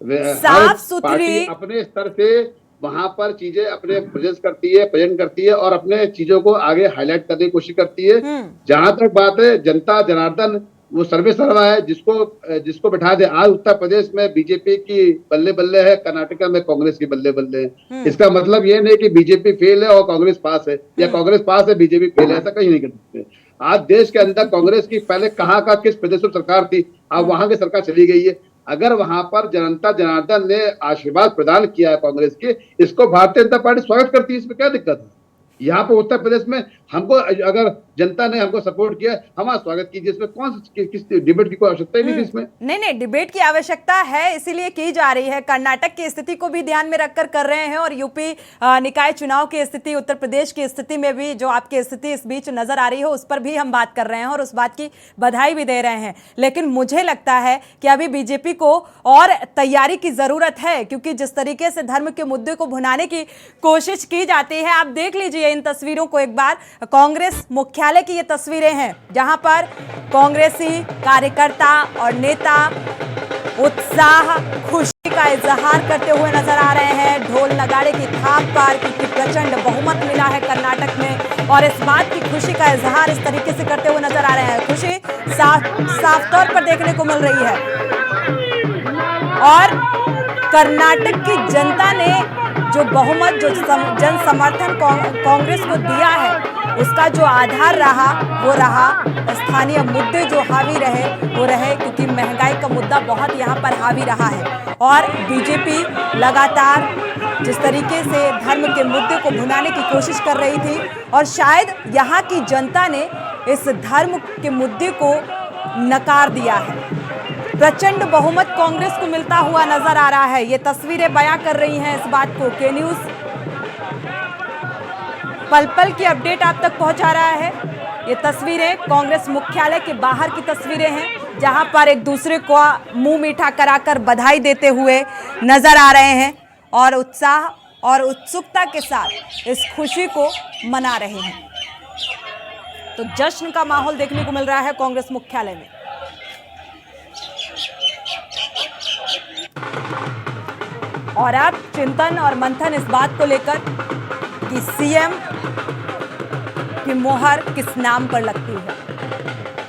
साफ सुथरी अपने स्तर से वहां पर चीजें अपने प्रेजेंट करती है और अपने चीजों को आगे हाईलाइट करने की कोशिश करती है। जहां तक बात है जनता जनार्दन वो सर्वे सर्वा है, जिसको बैठा दे। आज उत्तर प्रदेश में बीजेपी की बल्ले बल्ले है, कर्नाटका में कांग्रेस की बल्ले बल्ले है। इसका मतलब ये नहीं कि बीजेपी फेल है और कांग्रेस पास है, या कांग्रेस पास है बीजेपी फेल है, ऐसा कहीं नहीं कर सकते। आज देश के अंदर कांग्रेस की पहले कहाँ का किस प्रदेश में सरकार थी, अब वहां की सरकार चली गई है। अगर वहां पर जनता जनार्दन ने आशीर्वाद प्रदान किया है कांग्रेस के, इसको भारतीय जनता पार्टी स्वागत करती है, इसमें क्या दिक्कत है। यहाँ पर उत्तर प्रदेश में हमको अगर जनता ने हमको सपोर्ट किया, हमारा स्वागत कीजिए। इसमें कौन किस डिबेट की कोई आवश्यकता ही नहीं थी इसमें। नहीं, डिबेट की आवश्यकता है, इसीलिए की जा रही है। कर्नाटक की स्थिति को भी ध्यान में रखकर कर रहे हैं, और यूपी निकाय चुनाव की स्थिति, उत्तर प्रदेश की स्थिति में भी जो आपकी स्थिति इस बीच नजर आ रही है, उस पर भी हम बात कर रहे हैं और उस बात की बधाई भी दे रहे हैं। लेकिन मुझे लगता है कि अभी बीजेपी को और तैयारी की जरूरत है, क्योंकि जिस तरीके से धर्म के मुद्दे को भुनाने की कोशिश की जाती है, आप देख लीजिए इन तस्वीरों को एक बार। कांग्रेस मुख्यालय की ये तस्वीरें हैं, जहां पर कांग्रेसी कार्यकर्ता और नेता उत्साह, खुशी का इजहार करते हुए नजर आ रहे हैं, ढोल नगाड़े की थाप पर, क्योंकि प्रचंड बहुमत मिला है कर्नाटक में, और इस बात की खुशी का इजहार इस तरीके से करते हुए नजर आ रहे हैं। खुशी साफ तौर पर देखने को मिल रही है, और कर्नाटक की जनता ने जो बहुमत, जो जन समर्थन कांग्रेस को दिया है, उसका जो आधार रहा वो रहा स्थानीय मुद्दे जो हावी रहे वो रहे, क्योंकि महंगाई का मुद्दा बहुत यहाँ पर हावी रहा है। और बीजेपी लगातार जिस तरीके से धर्म के मुद्दे को भुनाने की कोशिश कर रही थी, और शायद यहाँ की जनता ने इस धर्म के मुद्दे को नकार दिया है। प्रचंड बहुमत कांग्रेस को मिलता हुआ नजर आ रहा है। ये तस्वीरें बयां कर रही हैं इस बात को। के न्यूज़ पल पल की अपडेट आप तक पहुंचा रहा है। ये तस्वीरें कांग्रेस मुख्यालय के बाहर की तस्वीरें हैं, जहां पर एक दूसरे को मुंह मीठा कराकर बधाई देते हुए नजर आ रहे हैं, और उत्साह और उत्सुकता के साथ इस खुशी को मना रहे हैं। तो जश्न का माहौल देखने को मिल रहा है कांग्रेस मुख्यालय में। और अब चिंतन और मंथन इस बात को लेकर कि सीएम की मोहर किस नाम पर लगती है,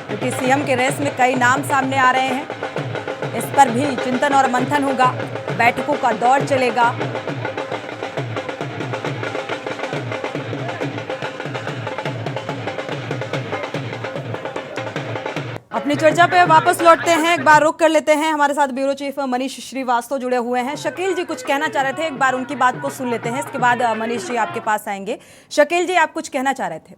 क्योंकि सीएम के रेस में कई नाम सामने आ रहे हैं। इस पर भी चिंतन और मंथन होगा, बैठकों का दौर चलेगा। अपनी चर्चा पे वापस लौटते हैं, एक बार रुक कर लेते हैं। हमारे साथ ब्यूरो चीफ मनीष श्रीवास्तव जुड़े हुए हैं। शकील जी कुछ कहना चाह रहे थे, एक बार उनकी बात को सुन लेते हैं, इसके बाद मनीष जी आपके पास आएंगे। शकील जी, आप कुछ कहना चाह रहे थे।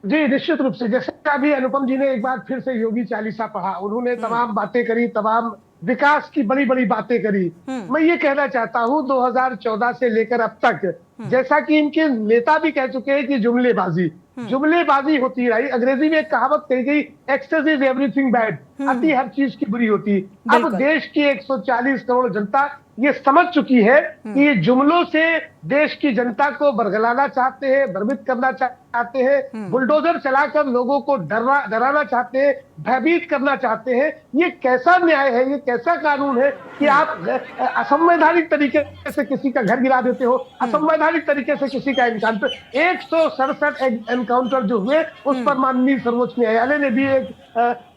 जी, निश्चित रूप से, जैसे अभी अनुपम जी ने एक बार फिर से योगी चालीसा पढ़ा, उन्होंने तमाम बातें करी, तमाम विकास की बड़ी बड़ी बातें करी। मैं ये कहना चाहता हूँ 2014 से लेकर अब तक, जैसा कि इनके नेता भी कह चुके हैं कि जुमलेबाजी होती रही। अंग्रेजी में एक कहावत कही गई, एक्सेस इज एवरीथिंग बैड, अति हर चीज की बुरी होती। अब देश की 140 करोड़ जनता ये समझ चुकी है कि ये जुमलों से देश की जनता को बरगलाना चाहते हैं, भ्रमित करना चाहते हैं, बुलडोजर चलाकर लोगों को डराना चाहते हैं, भयभीत करना चाहते हैं। ये कैसा न्याय है, ये कैसा कानून है कि आप असंवैधानिक तरीके से किसी का घर गिरा देते हो, असंवैधानिक तरीके से किसी का एनकाउंटर, 167 एनकाउंटर जो हुए उस पर माननीय सर्वोच्च न्यायालय ने भी एक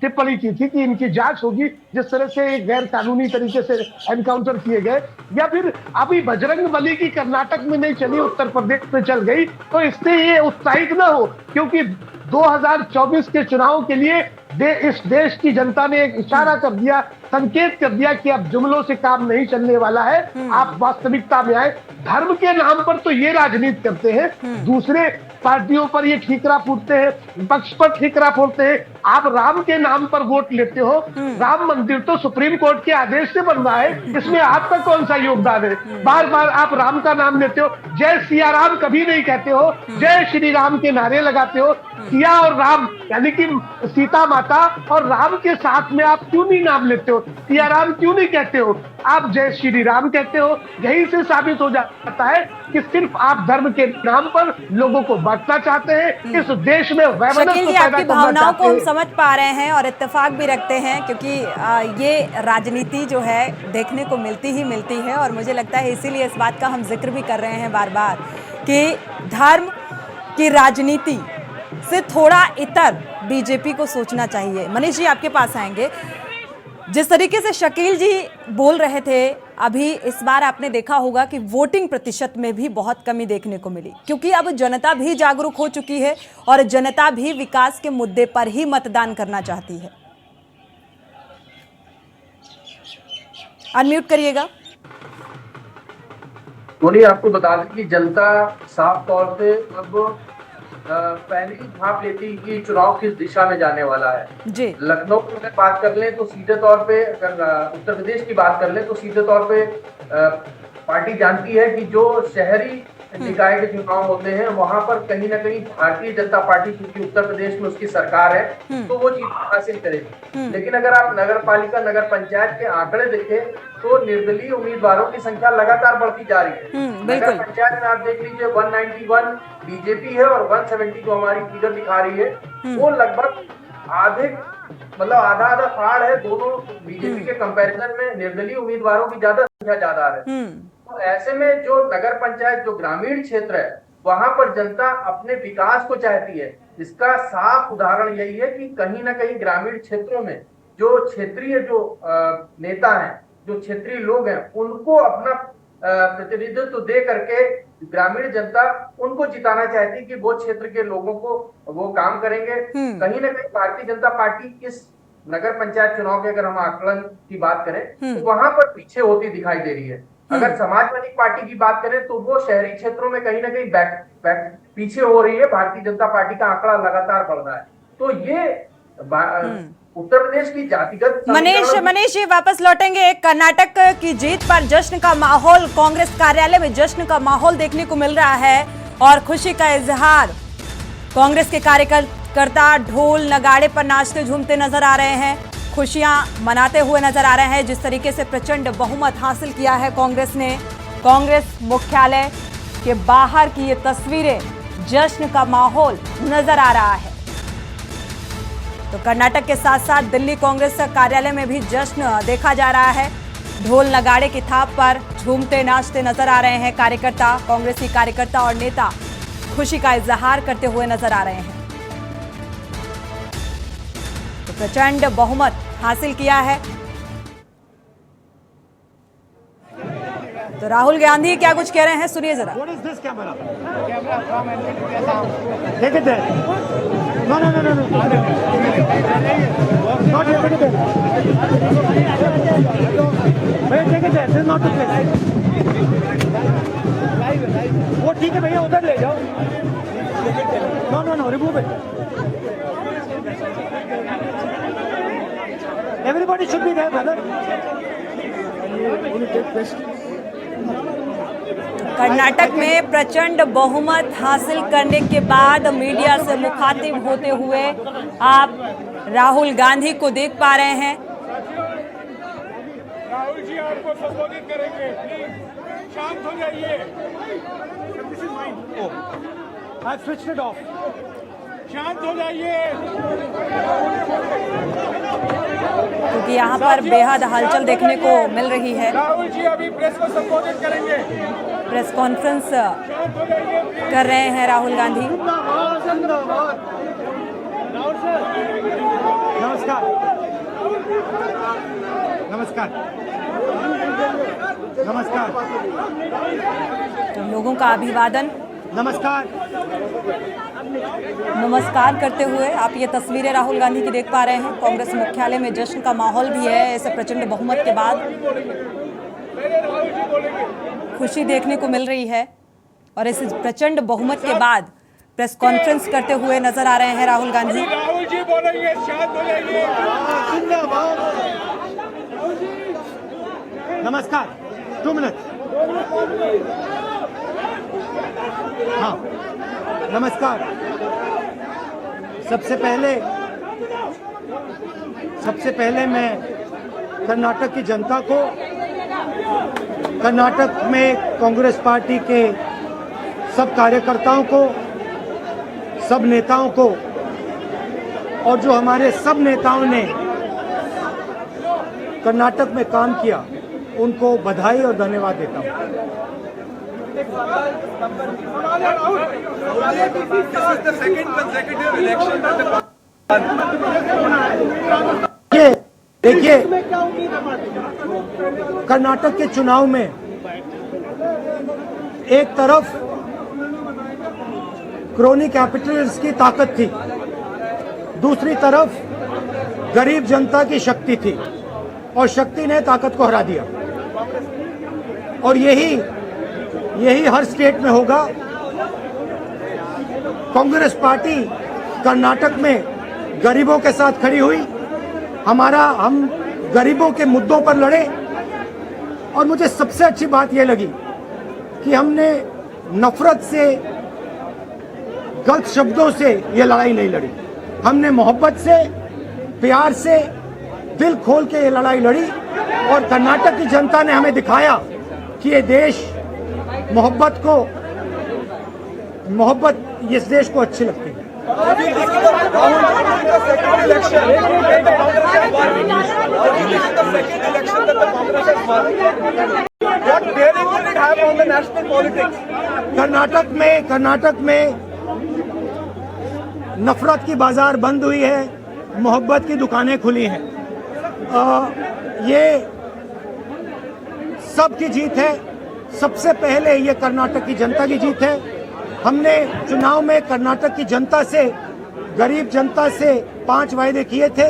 टिप्पणी की थी कि इनकी जांच होगी। जिस तरह से गैर कानूनी तरीके से एनकाउंटर किए गए, या फिर अभी बजरंग बली की कर्नाटक में नहीं चली, उत्तर प्रदेश में चल गई, तो इससे ये उत्साहित ना हो, क्योंकि 2024 के चुनाव के लिए इस देश की जनता ने एक इशारा कर दिया, संकेत कर दिया कि अब जुमलों से काम नहीं चलने वाला है, आप वास्तविकता में आए। धर्म के नाम पर तो ये राजनीति करते हैं, दूसरे पार्टियों पर ये ठीकरा फूटते हैं, विपक्ष पर ठीकरा फोड़ते हैं। आप राम के नाम पर वोट लेते हो, राम मंदिर तो सुप्रीम कोर्ट के आदेश से बन रहा है, इसमें आपका कौन सा योगदान है? बार बार आप राम का नाम लेते हो, जय सिया राम कभी नहीं कहते हो, जय श्री राम के नारे लगाते हो। सिया और राम यानी कि सीता माता और राम के साथ में आप क्यों नहीं नाम लेते हो? सिया राम क्यों नहीं कहते हो? आप जय श्री राम कहते हो। यही से साबित हो जाता है कि सिर्फ आप धर्म के नाम पर लोगों को बांटना चाहते हैं, इस देश में शकील जी, आपकी भावनाओं को हम समझ पा रहे हैं और इत्तेफाक भी रखते हैं, क्योंकि ये राजनीति जो है देखने को मिलती ही मिलती है, और मुझे लगता है इसीलिए इस बात का हम जिक्र भी कर रहे हैं बार बार कि धर्म की राजनीति से थोड़ा इतर बीजेपी को सोचना चाहिए। मनीष जी आपके पास आएंगे। जिस तरीके से शकील जी बोल रहे थे, अभी इस बार आपने देखा होगा कि वोटिंग प्रतिशत में भी बहुत कमी देखने को मिली, क्योंकि अब जनता भी जागरूक हो चुकी है और जनता भी विकास के मुद्दे पर ही मतदान करना चाहती है। अनम्यूट करिएगा। मोनी, आपको बता दें कि जनता साफ तौर से अब पहले ही भाप लेती कि चुनाव किस दिशा में जाने वाला है जी। लखनऊ की अगर बात कर लें तो सीधे तौर पे, अगर उत्तर प्रदेश की बात कर लें तो सीधे तौर पे पार्टी जानती है कि जो शहरी निकाय के चुनाव होते हैं वहां पर कहीं ना कहीं भारतीय जनता पार्टी, क्योंकि उत्तर प्रदेश में उसकी सरकार है, तो वो जीत हासिल करेगी। लेकिन अगर आप नगर पालिका, नगर पंचायत के आंकड़े देखें तो निर्दलीय उम्मीदवारों की संख्या लगातार बढ़ती जा रही है। नगर पंचायत में आप देख लीजिए 191 बीजेपी है और 170 जो हमारी फिगर दिखा रही है वो लगभग आधा फाड़ है। दोनों बीजेपी के कंपैरिजन में निर्दलीय उम्मीदवारों की संख्या ज्यादा है। तो ऐसे में जो नगर पंचायत, जो ग्रामीण क्षेत्र है, वहां पर जनता अपने विकास को चाहती है। इसका साफ उदाहरण यही है कि कहीं ना कहीं ग्रामीण क्षेत्रों में जो क्षेत्रीय नेता हैं, जो क्षेत्रीय लोग हैं, उनको अपना प्रतिनिधित्व दे करके ग्रामीण जनता उनको जिताना चाहती है कि वो क्षेत्र के लोगों को वो काम करेंगे। कहीं ना कहीं भारतीय जनता पार्टी इस नगर पंचायत चुनाव के अगर हम आकलन की बात करें तो वहां पर पीछे होती दिखाई दे रही है। अगर समाजवादी पार्टी की बात करें तो वो शहरी क्षेत्रों में कहीं ना कहीं पीछे हो रही है। भारतीय जनता पार्टी का आंकड़ा लगातार बढ़ रहा है। तो ये उत्तर प्रदेश की जातिगत मनीष जी वापस लौटेंगे। कर्नाटक की जीत पर जश्न का माहौल, कांग्रेस कार्यालय में जश्न का माहौल देखने को मिल रहा है और खुशी का इजहार। कांग्रेस के कार्यकर्ता ढोल नगाड़े पर नाचते झूमते नजर आ रहे हैं, खुशियां मनाते हुए नजर आ रहे हैं। जिस तरीके से प्रचंड बहुमत हासिल किया है कांग्रेस ने, कांग्रेस मुख्यालय के बाहर की ये तस्वीरें, जश्न का माहौल नजर आ रहा है। तो कर्नाटक के साथ साथ दिल्ली कांग्रेस कार्यालय में भी जश्न देखा जा रहा है। ढोल नगाड़े की थाप पर झूमते नाचते नजर आ रहे हैं कार्यकर्ता, कांग्रेसी कार्यकर्ता और नेता खुशी का इजहार करते हुए नजर आ रहे हैं। तो प्रचंड बहुमत हासिल किया है। तो राहुल गांधी क्या कुछ कह रहे हैं, सुनिए जरा। वो ठीक है भैया, उधर ले जाओ। No remove it. Everybody should be there, brother. Karnataka में प्रचंड बहुमत हासिल करने के बाद मीडिया से मुखातिब होते हुए आप राहुल गांधी को देख पा रहे हैं। राहुल जी आपको संबोधित करेंगे, प्लीज शांत हो जाइए। I switched it off. शांत हो जाइए, क्योंकि यहाँ पर बेहद हलचल देखने को मिल रही है। राहुल जी अभी प्रेस को संबोधित करेंगे। प्रेस कॉन्फ्रेंस कर रहे हैं राहुल गांधी। नमस्कार। नमस्कार। नमस्कार। तो लोगों का अभिवादन, नमस्कार। नमस्कार करते हुए आप ये तस्वीरें राहुल गांधी की देख पा रहे हैं। कांग्रेस मुख्यालय में जश्न का माहौल भी है। ऐसे प्रचंड बहुमत के बाद खुशी देखने को मिल रही है और इस प्रचंड बहुमत के बाद प्रेस कॉन्फ्रेंस करते हुए नजर आ रहे हैं राहुल गांधी। राहुल जी बोलेंगे, शांत हो जाइए। नमस्कार। 2 मिनट। हाँ, नमस्कार। सबसे पहले मैं कर्नाटक की जनता को, कर्नाटक में कांग्रेस पार्टी के सब कार्यकर्ताओं को, सब नेताओं को और जो हमारे सब नेताओं ने कर्नाटक में काम किया, उनको बधाई और धन्यवाद देता हूँ। देखिए, कर्नाटक के चुनाव में एक तरफ क्रोनी कैपिटलिस्ट की ताकत थी, दूसरी तरफ गरीब जनता की शक्ति थी और शक्ति ने ताकत को हरा दिया। और यही हर स्टेट में होगा। कांग्रेस पार्टी कर्नाटक में गरीबों के साथ खड़ी हुई, हम गरीबों के मुद्दों पर लड़े। और मुझे सबसे अच्छी बात यह लगी कि हमने नफरत से, गलत शब्दों से ये लड़ाई नहीं लड़ी, हमने मोहब्बत से, प्यार से, दिल खोल के ये लड़ाई लड़ी। और कर्नाटक की जनता ने हमें दिखाया कि ये देश मोहब्बत इस देश को अच्छी लगती है। कर्नाटक में नफरत की बाजार बंद हुई है, मोहब्बत की दुकानें खुली हैं। ये सबकी जीत है। सबसे पहले ये कर्नाटक की जनता की जीत है। हमने चुनाव में कर्नाटक की जनता से, गरीब जनता से 5 वायदे किए थे।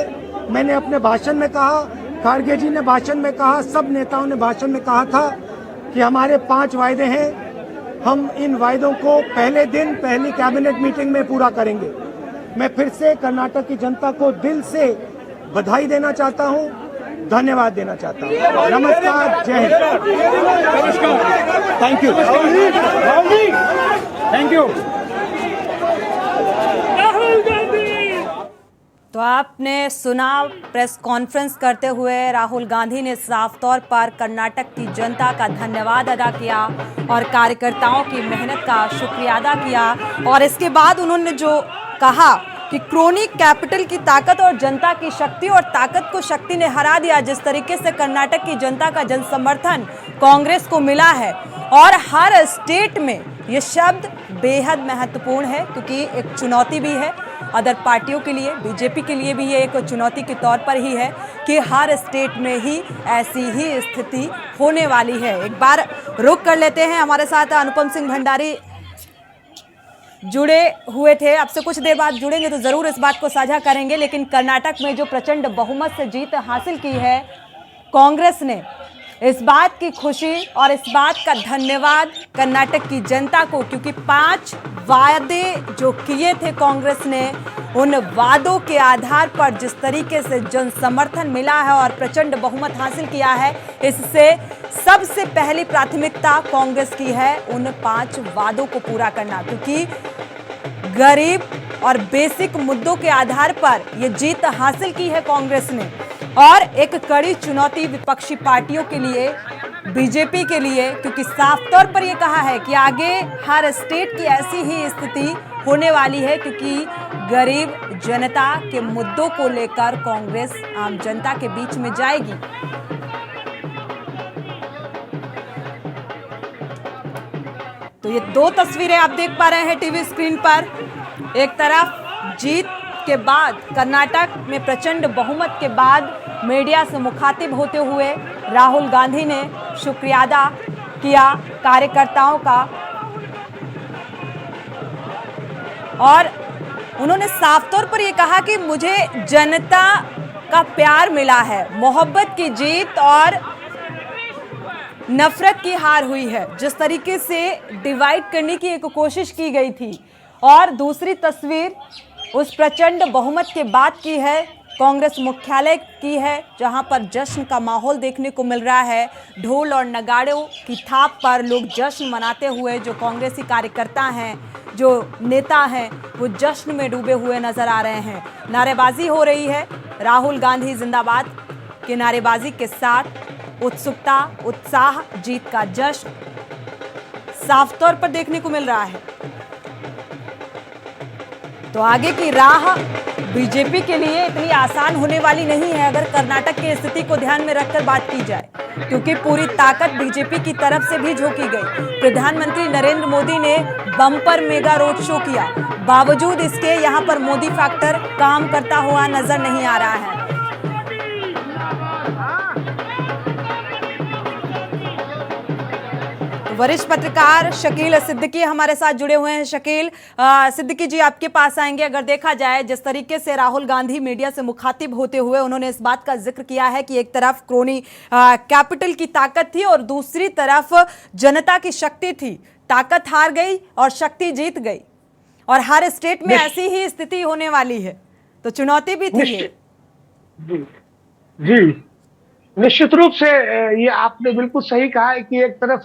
मैंने अपने भाषण में कहा, खारगे जी ने भाषण में कहा, सब नेताओं ने भाषण में कहा था कि हमारे 5 वायदे हैं। हम इन वायदों को पहले दिन पहली कैबिनेट मीटिंग में पूरा करेंगे। मैं फिर से कर्नाटक की जनता को दिल से बधाई देना चाहता हूं, धन्यवाद देना चाहता हूं। नमस्कार, जय Hind. Thank you. Thank you. तो आपने सुना, प्रेस कॉन्फ्रेंस करते हुए राहुल गांधी ने साफ तौर पर कर्नाटक की जनता का धन्यवाद अदा किया और कार्यकर्ताओं की मेहनत का शुक्रिया अदा किया। और इसके बाद उन्होंने जो कहा कि क्रोनी कैपिटल की ताकत और जनता की शक्ति, और ताकत को शक्ति ने हरा दिया। जिस तरीके से कर्नाटक की जनता का जन समर्थन कांग्रेस को मिला है, और हर स्टेट में ये शब्द बेहद महत्वपूर्ण है, क्योंकि एक चुनौती भी है अदर पार्टियों के लिए, बीजेपी के लिए भी ये एक चुनौती के तौर पर ही है कि हर स्टेट में ही ऐसी ही स्थिति होने वाली है। एक बार रुक कर लेते हैं, हमारे साथ अनुपम सिंह भंडारी जुड़े हुए थे, आपसे कुछ देर बाद जुड़ेंगे तो जरूर इस बात को साझा करेंगे। लेकिन कर्नाटक में जो प्रचंड बहुमत से जीत हासिल की है कांग्रेस ने, इस बात की खुशी और इस बात का धन्यवाद कर्नाटक की जनता को, क्योंकि 5 वादे जो किए थे कांग्रेस ने, उन वादों के आधार पर जिस तरीके से जन समर्थन मिला है और प्रचंड बहुमत हासिल किया है, इससे सबसे पहली प्राथमिकता कांग्रेस की है उन 5 वादों को पूरा करना, क्योंकि गरीब और बेसिक मुद्दों के आधार पर ये जीत हासिल की है कांग्रेस ने। और एक कड़ी चुनौती विपक्षी पार्टियों के लिए, बीजेपी के लिए, क्योंकि साफ तौर पर यह कहा है कि आगे हर स्टेट की ऐसी ही स्थिति होने वाली है, क्योंकि गरीब जनता के मुद्दों को लेकर कांग्रेस आम जनता के बीच में जाएगी। तो ये 2 तस्वीरें आप देख पा रहे हैं टीवी स्क्रीन पर। एक तरफ जीत के बाद, कर्नाटक में प्रचंड बहुमत के बाद मीडिया से मुखातिब होते हुए राहुल गांधी ने शुक्रिया अदा किया कार्यकर्ताओं का, और उन्होंने साफ तौर पर यह कहा कि मुझे जनता का प्यार मिला है, मोहब्बत की जीत और नफरत की हार हुई है। जिस तरीके से डिवाइड करने की एक कोशिश की गई थी, और दूसरी तस्वीर उस प्रचंड बहुमत के बाद की है, कांग्रेस मुख्यालय की है, जहां पर जश्न का माहौल देखने को मिल रहा है। ढोल और नगाड़ों की थाप पर लोग जश्न मनाते हुए, जो कांग्रेसी कार्यकर्ता हैं, जो नेता हैं, वो जश्न में डूबे हुए नजर आ रहे हैं। नारेबाजी हो रही है, राहुल गांधी जिंदाबाद के नारेबाजी के साथ उत्सुकता, उत्साह, जीत का जश्न साफ तौर पर देखने को मिल रहा है। तो आगे की राह बीजेपी के लिए इतनी आसान होने वाली नहीं है, अगर कर्नाटक की स्थिति को ध्यान में रखकर बात की जाए। क्योंकि पूरी ताकत बीजेपी की तरफ से भी झोंकी गई। प्रधानमंत्री नरेंद्र मोदी ने बम्पर मेगा रोड शो किया, बावजूद इसके यहां पर मोदी फैक्टर काम करता हुआ नजर नहीं आ रहा है। वरिष्ठ पत्रकार शकील सिद्दीकी हमारे साथ जुड़े हुए हैं। शकील सिद्दीकी जी, आपके पास आएंगे। अगर देखा जाए जिस तरीके से राहुल गांधी मीडिया से मुखातिब होते हुए उन्होंने इस बात का जिक्र किया है कि एक तरफ क्रोनी कैपिटल की ताकत थी और दूसरी तरफ जनता की शक्ति थी, ताकत हार गई और शक्ति जीत गई, और हर स्टेट में ऐसी ही स्थिति होने वाली है, तो चुनौती भी थी ये। जी निश्चित रूप से ये आपने बिल्कुल सही कहा है कि एक तरफ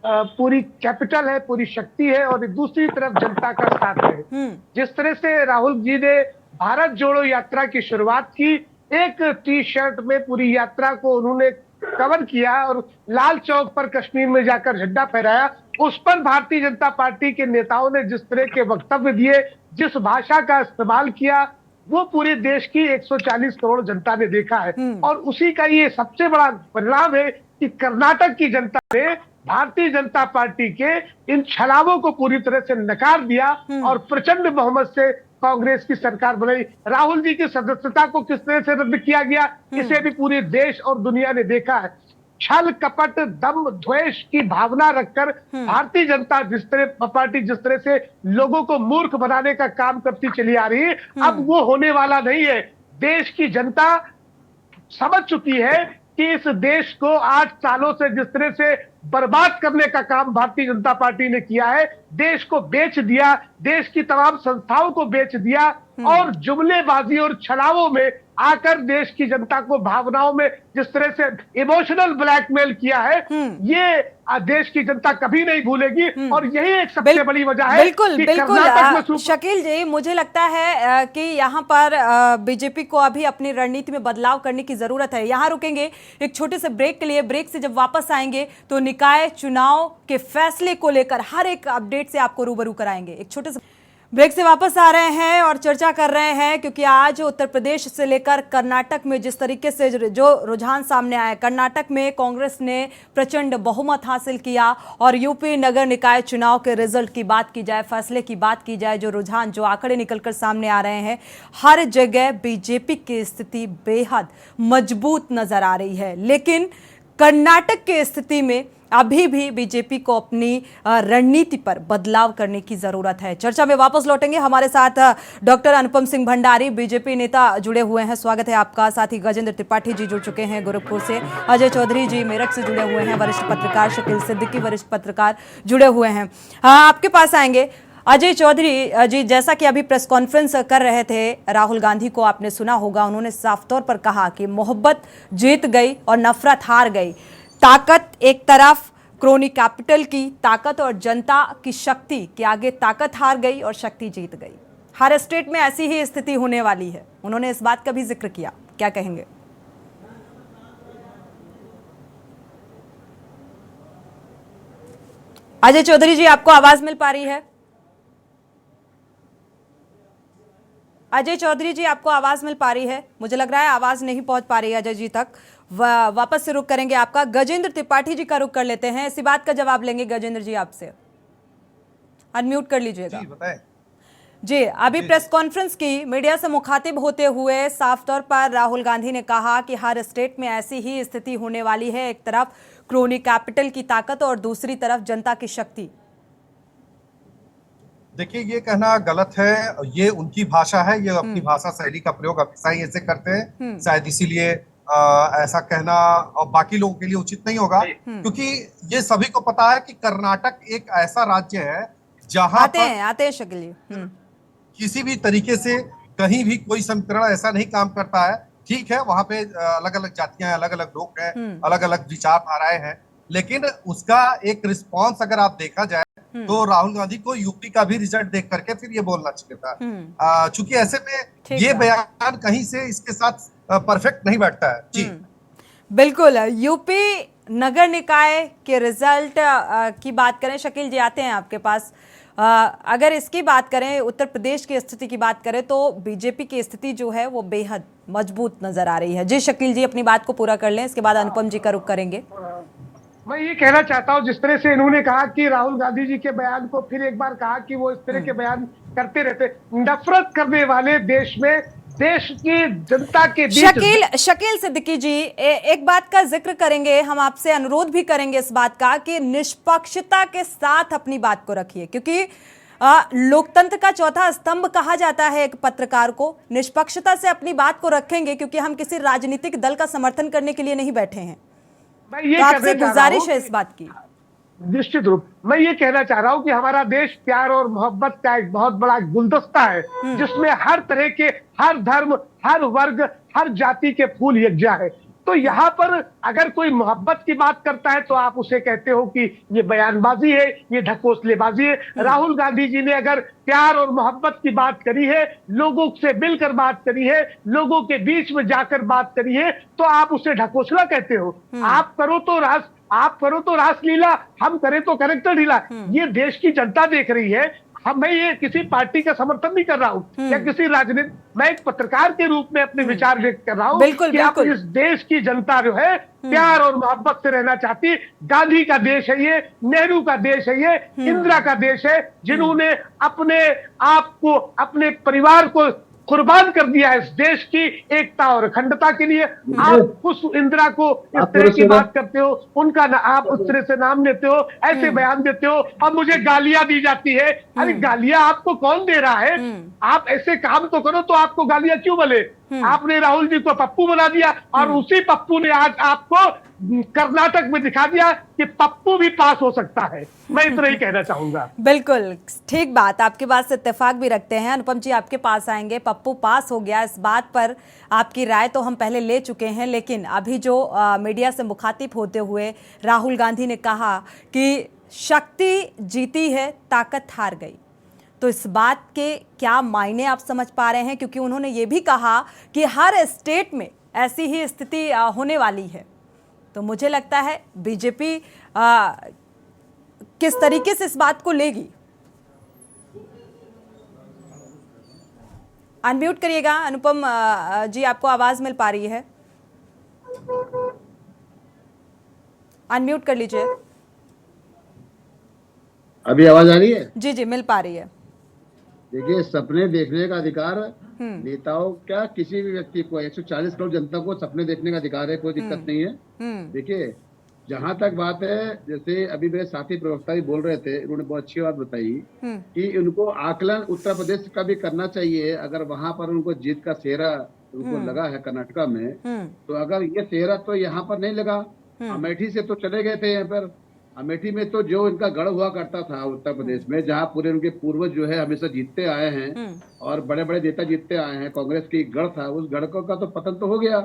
पूरी कैपिटल है, पूरी शक्ति है, और दूसरी तरफ जनता का साथ है। जिस तरह से राहुल जी ने भारत जोड़ो यात्रा की शुरुआत की, एक टी शर्ट में पूरी यात्रा को उन्होंने कवर किया और लाल चौक पर कश्मीर में जाकर झंडा फहराया, उस पर भारतीय जनता पार्टी के नेताओं ने जिस तरह के वक्तव्य दिए, जिस भाषा का इस्तेमाल किया, वो पूरे देश की 140 करोड़ जनता ने देखा है। और उसी का ये सबसे बड़ा परिणाम है कि कर्नाटक की जनता ने भारतीय जनता पार्टी के इन छलावों को पूरी तरह से नकार दिया और प्रचंड बहुमत से कांग्रेस की सरकार बनाई। राहुल जी की सदस्यता को किस तरह से रद्द किया गया, इसे भी पूरे देश और दुनिया ने देखा है। छल कपट दम द्वेष की भावना रखकर भारतीय जनता पार्टी जिस तरह से लोगों को मूर्ख बनाने का काम करती चली आ रही है, अब वो होने वाला नहीं है। देश की जनता समझ चुकी है कि इस देश को 8 सालों से जिस तरह से बर्बाद करने का काम भारतीय जनता पार्टी ने किया है, देश को बेच दिया, देश की तमाम संस्थाओं को बेच दिया और जुमलेबाजी और छलावों में आकर देश की जनता को भावनाओं में जिस तरह से इमोशनल ब्लैकमेल किया है, ये देश की जनता कभी नहीं भूलेगी। और यही एक सबसे बड़ी वजह है। बिल्कुल शकील जी, मुझे लगता है कि यहाँ पर बीजेपी को अभी अपनी रणनीति में बदलाव करने की जरूरत है। यहाँ रुकेंगे एक छोटे से ब्रेक के लिए। ब्रेक से जब वापस आएंगे तो निकाय चुनाव के फैसले को लेकर हर एक अपडेट से आपको रूबरू कराएंगे। एक छोटे से ब्रेक से वापस आ रहे हैं और चर्चा कर रहे हैं, क्योंकि आज उत्तर प्रदेश से लेकर कर्नाटक में जिस तरीके से जो रुझान सामने आया, कर्नाटक में कांग्रेस ने प्रचंड बहुमत हासिल किया, और यूपी नगर निकाय चुनाव के रिजल्ट की बात की जाए, फैसले की बात की जाए, जो रुझान, जो आंकड़े निकलकर सामने आ रहे हैं, हर जगह बीजेपी की स्थिति बेहद मजबूत नजर आ रही है। लेकिन कर्नाटक की स्थिति में अभी भी बीजेपी को अपनी रणनीति पर बदलाव करने की जरूरत है। चर्चा में वापस लौटेंगे। हमारे साथ डॉक्टर अनुपम सिंह भंडारी, बीजेपी नेता, जुड़े हुए हैं। स्वागत है आपका। साथ ही गजेंद्र त्रिपाठी जी जुड़ चुके हैं गोरखपुर से, अजय चौधरी जी मेरठ से जुड़े हुए हैं, वरिष्ठ पत्रकार शकील सिद्दीकी, वरिष्ठ पत्रकार, जुड़े हुए हैं। आपके पास आएंगे। अजय चौधरी जी, जैसा कि अभी प्रेस कॉन्फ्रेंस कर रहे थे, राहुल गांधी को आपने सुना होगा, उन्होंने साफ तौर पर कहा कि मोहब्बत जीत गई और नफरत हार गई। ताकत एक तरफ क्रोनी कैपिटल की ताकत और जनता की शक्ति के आगे ताकत हार गई और शक्ति जीत गई। हर स्टेट में ऐसी ही स्थिति होने वाली है। उन्होंने इस बात का भी जिक्र किया। क्या कहेंगे? अजय चौधरी जी, आपको आवाज मिल पा रही है? अजय चौधरी जी, आपको आवाज मिल पा रही है? मुझे लग रहा है आवाज नहीं पहुंच पा रही है अजय जी तक। वापस से रुक करेंगे आपका। गजेंद्र त्रिपाठी जी का रुक कर लेते हैं, इसी बात का जवाब लेंगे। गजेंद्र जी, आपसे अनम्यूट कर लीजिएगा। जी बताएं। जी, अभी प्रेस कॉन्फ्रेंस की, मीडिया से मुखातिब होते हुए साफ तौर पर राहुल गांधी ने कहा कि हर स्टेट में ऐसी ही स्थिति होने वाली है, एक तरफ क्रोनी कैपिटल की ताकत और दूसरी तरफ जनता की शक्ति। देखिए, ये कहना गलत है। ये उनकी भाषा है, ये अपनी भाषा शैली का प्रयोग हमेशा ही ऐसे करते हैं, शायद इसीलिए ऐसा कहना और बाकी लोगों के लिए उचित नहीं होगा, क्योंकि ये सभी को पता है कि कर्नाटक एक ऐसा राज्य है जहां आते हैं शकील, किसी भी तरीके से कहीं भी कोई समीकरण ऐसा नहीं काम करता है। ठीक है, वहां पे अलग अलग जातियां हैं, अलग अलग लोग हैं, अलग अलग विचारधाराएं हैं, लेकिन उसका एक रिस्पॉन्स अगर आप देखा जाए तो राहुल गांधी को यूपी का भी रिजल्ट देख करके फिर ये बोलना चाहिए था, चूंकि ऐसे में ये बयान कहीं से इसके साथ परफेक्ट नहीं बैठता है। जी बिल्कुल। यूपी नगर निकाय के रिजल्ट की बात करें, शकील जी आते हैं आपके पास। अगर इसकी बात करें, उत्तर प्रदेश की स्थिति की बात करें, तो बीजेपी की स्थिति जो है वो बेहद मजबूत नजर आ रही है। जी शकील जी, अपनी बात को पूरा कर लें, इसके बाद अनुपम जी का रुख करेंगे। मैं ये कहना चाहता हूं, जिस तरह से इन्होंने कहा कि राहुल गांधी जी के बयान को फिर एक बार कहा कि वो इस तरह के बयान करते रहते, नफरत करने वाले देश में, देश की जनता के बीच। शकील सिद्दीकी जी, एक बात का जिक्र करेंगे, हम आपसे अनुरोध भी करेंगे इस बात का कि निष्पक्षता के साथ अपनी बात को रखिए, क्योंकि लोकतंत्र का चौथा स्तंभ कहा जाता है एक पत्रकार को। निष्पक्षता से अपनी बात को रखेंगे, क्योंकि हम किसी राजनीतिक दल का समर्थन करने के लिए नहीं बैठे हैं। तो आपसे गुजारिश है इस बात की। निश्चित रूप मैं ये कहना चाह रहा हूं कि हमारा देश प्यार और मोहब्बत का एक बहुत बड़ा गुलदस्ता है, जिसमें हर तरह के, हर धर्म, हर वर्ग, हर जाति के फूल यकजा है। तो यहाँ पर अगर कोई मोहब्बत की बात करता है तो आप उसे कहते हो कि ये बयानबाजी है, ये ढकोसलेबाजी है। राहुल गांधी जी ने अगर प्यार और मोहब्बत की बात करी है, लोगों से मिलकर बात करी है, लोगों के बीच में जाकर बात करी है, तो आप उसे ढकोसला कहते हो। आप करो तो रासलीला, हम करें तो कैरेक्टर ढीला। ये देश की जनता देख रही है। मैं ये किसी पार्टी का समर्थन नहीं कर रहा हूँ या किसी राजनीति, मैं एक पत्रकार के रूप में अपने विचार व्यक्त कर रहा हूँ कि आप इस देश की जनता जो है प्यार और मोहब्बत से रहना चाहती है। गांधी का देश है ये, नेहरू का देश है ये, इंदिरा का देश है, जिन्होंने अपने आप को, अपने परिवार को कुर्बान कर दिया है इस देश की एकता और अखंडता के लिए। आप उस इंदिरा को इस तरह की बात करते हो, उनका आप उस तरह से नाम लेते हो, ऐसे बयान देते हो, और मुझे गालियां दी जाती है। अरे गालियां आपको कौन दे रहा है? आप ऐसे काम तो करो तो आपको गालियां क्यों मिले? आपने राहुल जी को पप्पू बना दिया, और उसी पप्पू ने आज आपको कर्नाटक में दिखा दिया कि पप्पू भी पास हो सकता है। मैं इतना ही कहना चाहूंगा। बिल्कुल ठीक बात, आपके बात से इत्तेफाक भी रखते हैं। अनुपम जी आपके पास आएंगे। पप्पू पास हो गया, इस बात पर आपकी राय तो हम पहले ले चुके हैं, लेकिन अभी जो मीडिया से मुखातिब होते हुए राहुल गांधी ने कहा कि शक्ति जीती है, ताकत हार गई, तो इस बात के क्या मायने आप समझ पा रहे हैं? क्योंकि उन्होंने ये भी कहा कि हर स्टेट में ऐसी ही स्थिति होने वाली है। तो मुझे लगता है बीजेपी किस तरीके से इस बात को लेगी। अनम्यूट करिएगा अनुपम जी, आपको आवाज मिल पा रही है? अनम्यूट कर लीजिए। अभी आवाज आ रही है? जी जी, मिल पा रही है। देखिए, सपने देखने का अधिकार नेताओं, क्या किसी भी व्यक्ति को, 140 करोड़ जनता को सपने देखने का अधिकार है, कोई दिक्कत नहीं है। देखिए, जहां तक बात है, जैसे अभी मेरे साथी प्रवक्ता भी बोल रहे थे, उन्होंने बहुत अच्छी बात बताई कि उनको आकलन उत्तर प्रदेश का भी करना चाहिए। अगर वहां पर उनको जीत का सेहरा उनको लगा है कर्नाटका में, तो अगर ये सेहरा तो यहाँ पर नहीं लगा, अमेठी से तो चले गए थे। यहाँ पर अमेठी में तो जो इनका गढ़ हुआ करता था उत्तर प्रदेश में, जहाँ पूरे उनके पूर्वज जो है हमेशा जीतते आए हैं और बड़े बड़े नेता जीतते आए हैं, कांग्रेस की गढ़ था, उस गढ़ का तो पतन तो हो गया।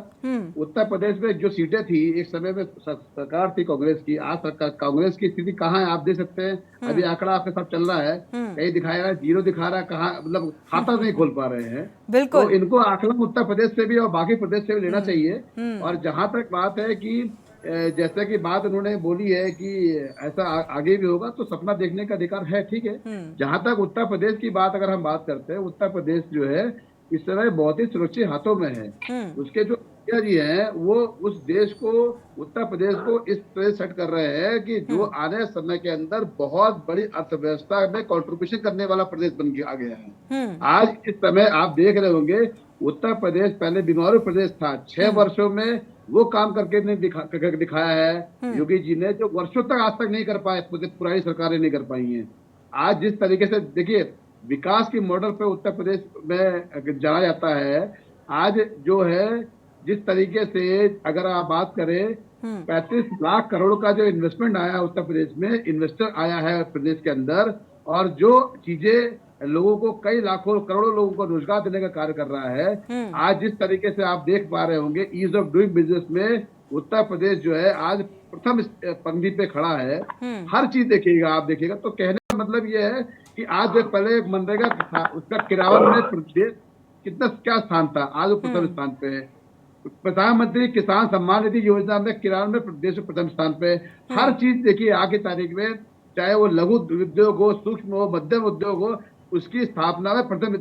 उत्तर प्रदेश में जो सीटें थी, एक समय में सरकार थी कांग्रेस की, आज कांग्रेस की स्थिति कहाँ है आप देख सकते हैं। अभी आंकड़ा आपके साथ चल रहा है, कहीं दिखाया रहा है, 0 दिखा रहा है, कहाँ मतलब खाता नहीं खोल पा रहे हैं। तो इनको आकलन उत्तर प्रदेश से भी और बाकी प्रदेश से भी लेना चाहिए। और जहां तक बात है कि जैसे कि बात उन्होंने बोली है कि ऐसा आगे भी होगा, तो सपना देखने का अधिकार है, ठीक है। जहां तक उत्तर प्रदेश की बात अगर हम बात करते हैं, उत्तर प्रदेश जो है इस समय बहुत ही सुरक्षित हाथों में है। उसके जो मुखिया जी हैं वो उस देश को, उत्तर प्रदेश को इस तरह सेट कर रहे हैं कि जो आने समय के अंदर बहुत बड़ी अर्थव्यवस्था में कंट्रीब्यूशन करने वाला प्रदेश बन के आ गया है। आज इस समय आप देख रहे होंगे, उत्तर प्रदेश पहले बीमारू प्रदेश था, 6 वर्षों में वो काम करके नहीं दिखाया है योगी जी ने, जो वर्षों तक आज तक नहीं कर पाए, पुरानी सरकारें नहीं कर पाई हैं। आज जिस तरीके से देखिए, विकास की मॉडल पे उत्तर प्रदेश में जाना जाता है। आज जो है जिस तरीके से अगर आप बात करें, 35 लाख करोड़ का जो इन्वेस्टमेंट आया उत्तर प्रदेश में, इन्वेस्टर आया है प्रदेश के अंदर, और जो चीजें लोगों को, कई लाखों करोड़ों लोगों को रोजगार देने का कार्य कर रहा है। आज जिस तरीके से आप देख पा रहे होंगे, ईज ऑफ डूइंग बिजनेस में उत्तर प्रदेश जो है आज प्रथम पंक्ति पे खड़ा है। हर चीज देखिएगा, आप देखिएगा, तो कहने का मतलब ये है कि आज जो पहले मनरेगा था, उसका किरावन में प्रदेश कितना क्या स्थान था, आज वो प्रथम स्थान पे है। प्रधानमंत्री किसान सम्मान निधि योजना में किरावन में प्रदेश प्रथम स्थान पे। हर चीज देखिए आज की तारीख में चाहे वो लघु उद्योग हो, सूक्ष्म हो, मध्यम उद्योग हो, उसकी स्थापना में प्रथम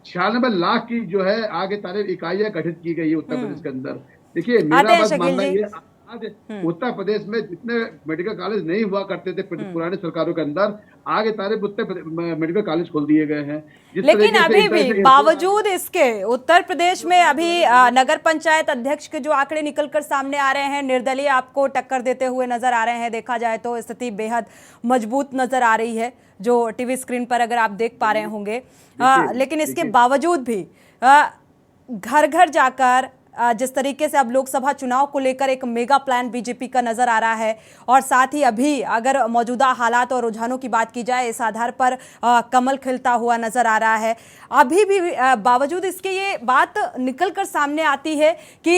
96 लाख की जो है आगे तारीफ इकाइयां गठित की गई है उत्तर प्रदेश के अंदर। देखिए मेरा बस मानना ये, आज उत्तर प्रदेश में जितने मेडिकल कॉलेज नहीं हुआ करते थे पुरानी सरकारों के अंदर, आगे तारीफ उत्तर मेडिकल कॉलेज खोल दिए गए हैं। लेकिन अभी भी बावजूद इसके उत्तर प्रदेश में अभी नगर पंचायत अध्यक्ष के जो आंकड़े निकलकर सामने आ रहे हैं, निर्दलीय आपको टक्कर देते हुए नजर आ रहे हैं। देखा जाए तो स्थिति बेहद मजबूत नजर आ रही है, जो टीवी स्क्रीन पर अगर आप देख पा रहे होंगे। लेकिन इसके बावजूद भी घर घर जाकर जिस तरीके से अब लोकसभा चुनाव को लेकर एक मेगा प्लान बीजेपी का नजर आ रहा है, और साथ ही अभी अगर मौजूदा हालात और रुझानों की बात की जाए, इस आधार पर कमल खिलता हुआ नजर आ रहा है। अभी भी बावजूद इसके ये बात निकलकर सामने आती है कि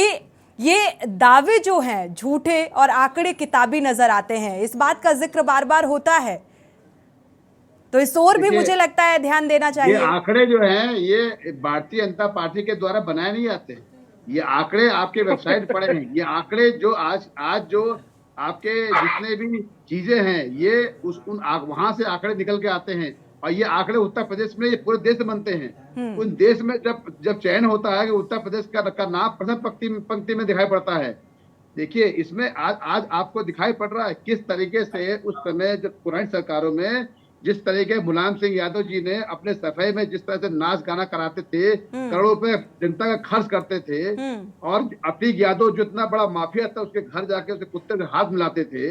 ये दावे जो हैं झूठे और आंकड़े किताबी नजर आते हैं। इस बात का जिक्र बार बार होता है, तो इस ओर भी मुझे लगता है ध्यान देना चाहिए। ये आंकड़े जो हैं ये भारतीय जनता पार्टी के द्वारा बनाए नहीं आते। ये आंकड़े आपके वेबसाइट पड़े हैं। ये आंकड़े जो आज जो आपके जितने भी चीजें हैं, ये वहां से आंकड़े निकल के आते हैं, और ये आंकड़े उत्तर प्रदेश में, ये पूरे देश में बनते हैं। उन देश में जब चयन होता है कि उत्तर प्रदेश का नाम प्रथम पंक्ति में दिखाई पड़ता है। देखिए इसमें आज आपको दिखाई पड़ रहा है किस तरीके से उस समय जब पुरानी सरकारों में जिस तरीके मुलायम सिंह यादव जी ने अपने सफाई में जिस तरह से नाच गाना कराते थे, करोड़ों रुपए जनता का खर्च करते थे, और अतीक यादव जो इतना बड़ा माफिया था उसके घर जाके उसके कुत्ते से हाथ मिलाते थे,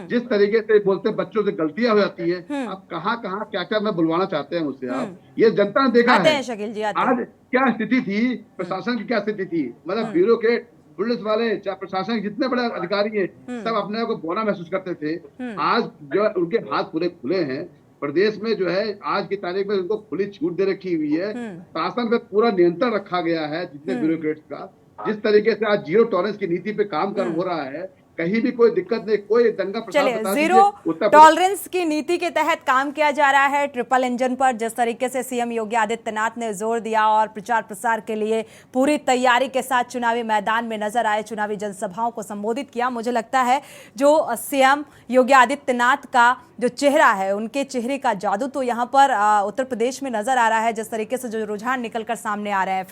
जिस तरीके से बोलते बच्चों से गलतियां हो जाती है। आप कहाँ क्या क्या मैं बुलवाना चाहते हैं मुझसे आप, ये जनता ने देखा है। आज क्या स्थिति थी, प्रशासन की क्या स्थिति थी, मतलब ब्यूरोक्रेट, पुलिस वाले, चाहे प्रशासन जितने बड़े अधिकारी हैं, सब अपने आप को बौना महसूस करते थे। आज जो उनके हाथ पूरे खुले हैं। प्रदेश में जो है आज की तारीख में उनको खुली छूट दे रखी हुई है। शासन पे पूरा नियंत्रण रखा गया है जितने ब्यूरोक्रेट्स का। जिस तरीके से आज जीरो टॉलरेंस की नीति पे काम हो रहा है, कहीं भी कोई दिक्कत नहीं, कोई दंगा चलिए, जीरो टॉलरेंस की नीति के तहत काम किया जा रहा है। ट्रिपल इंजन पर जिस तरीके से सीएम योगी आदित्यनाथ ने जोर दिया और प्रचार प्रसार के लिए पूरी तैयारी के साथ चुनावी मैदान में नजर आए, चुनावी जनसभाओं को संबोधित किया, मुझे लगता है जो सीएम योगी आदित्यनाथ का जो चेहरा है, उनके चेहरे का जादू तो यहाँ पर उत्तर प्रदेश में नजर आ रहा है, जिस तरीके से जो रुझान निकलकर सामने आ रहे हैं।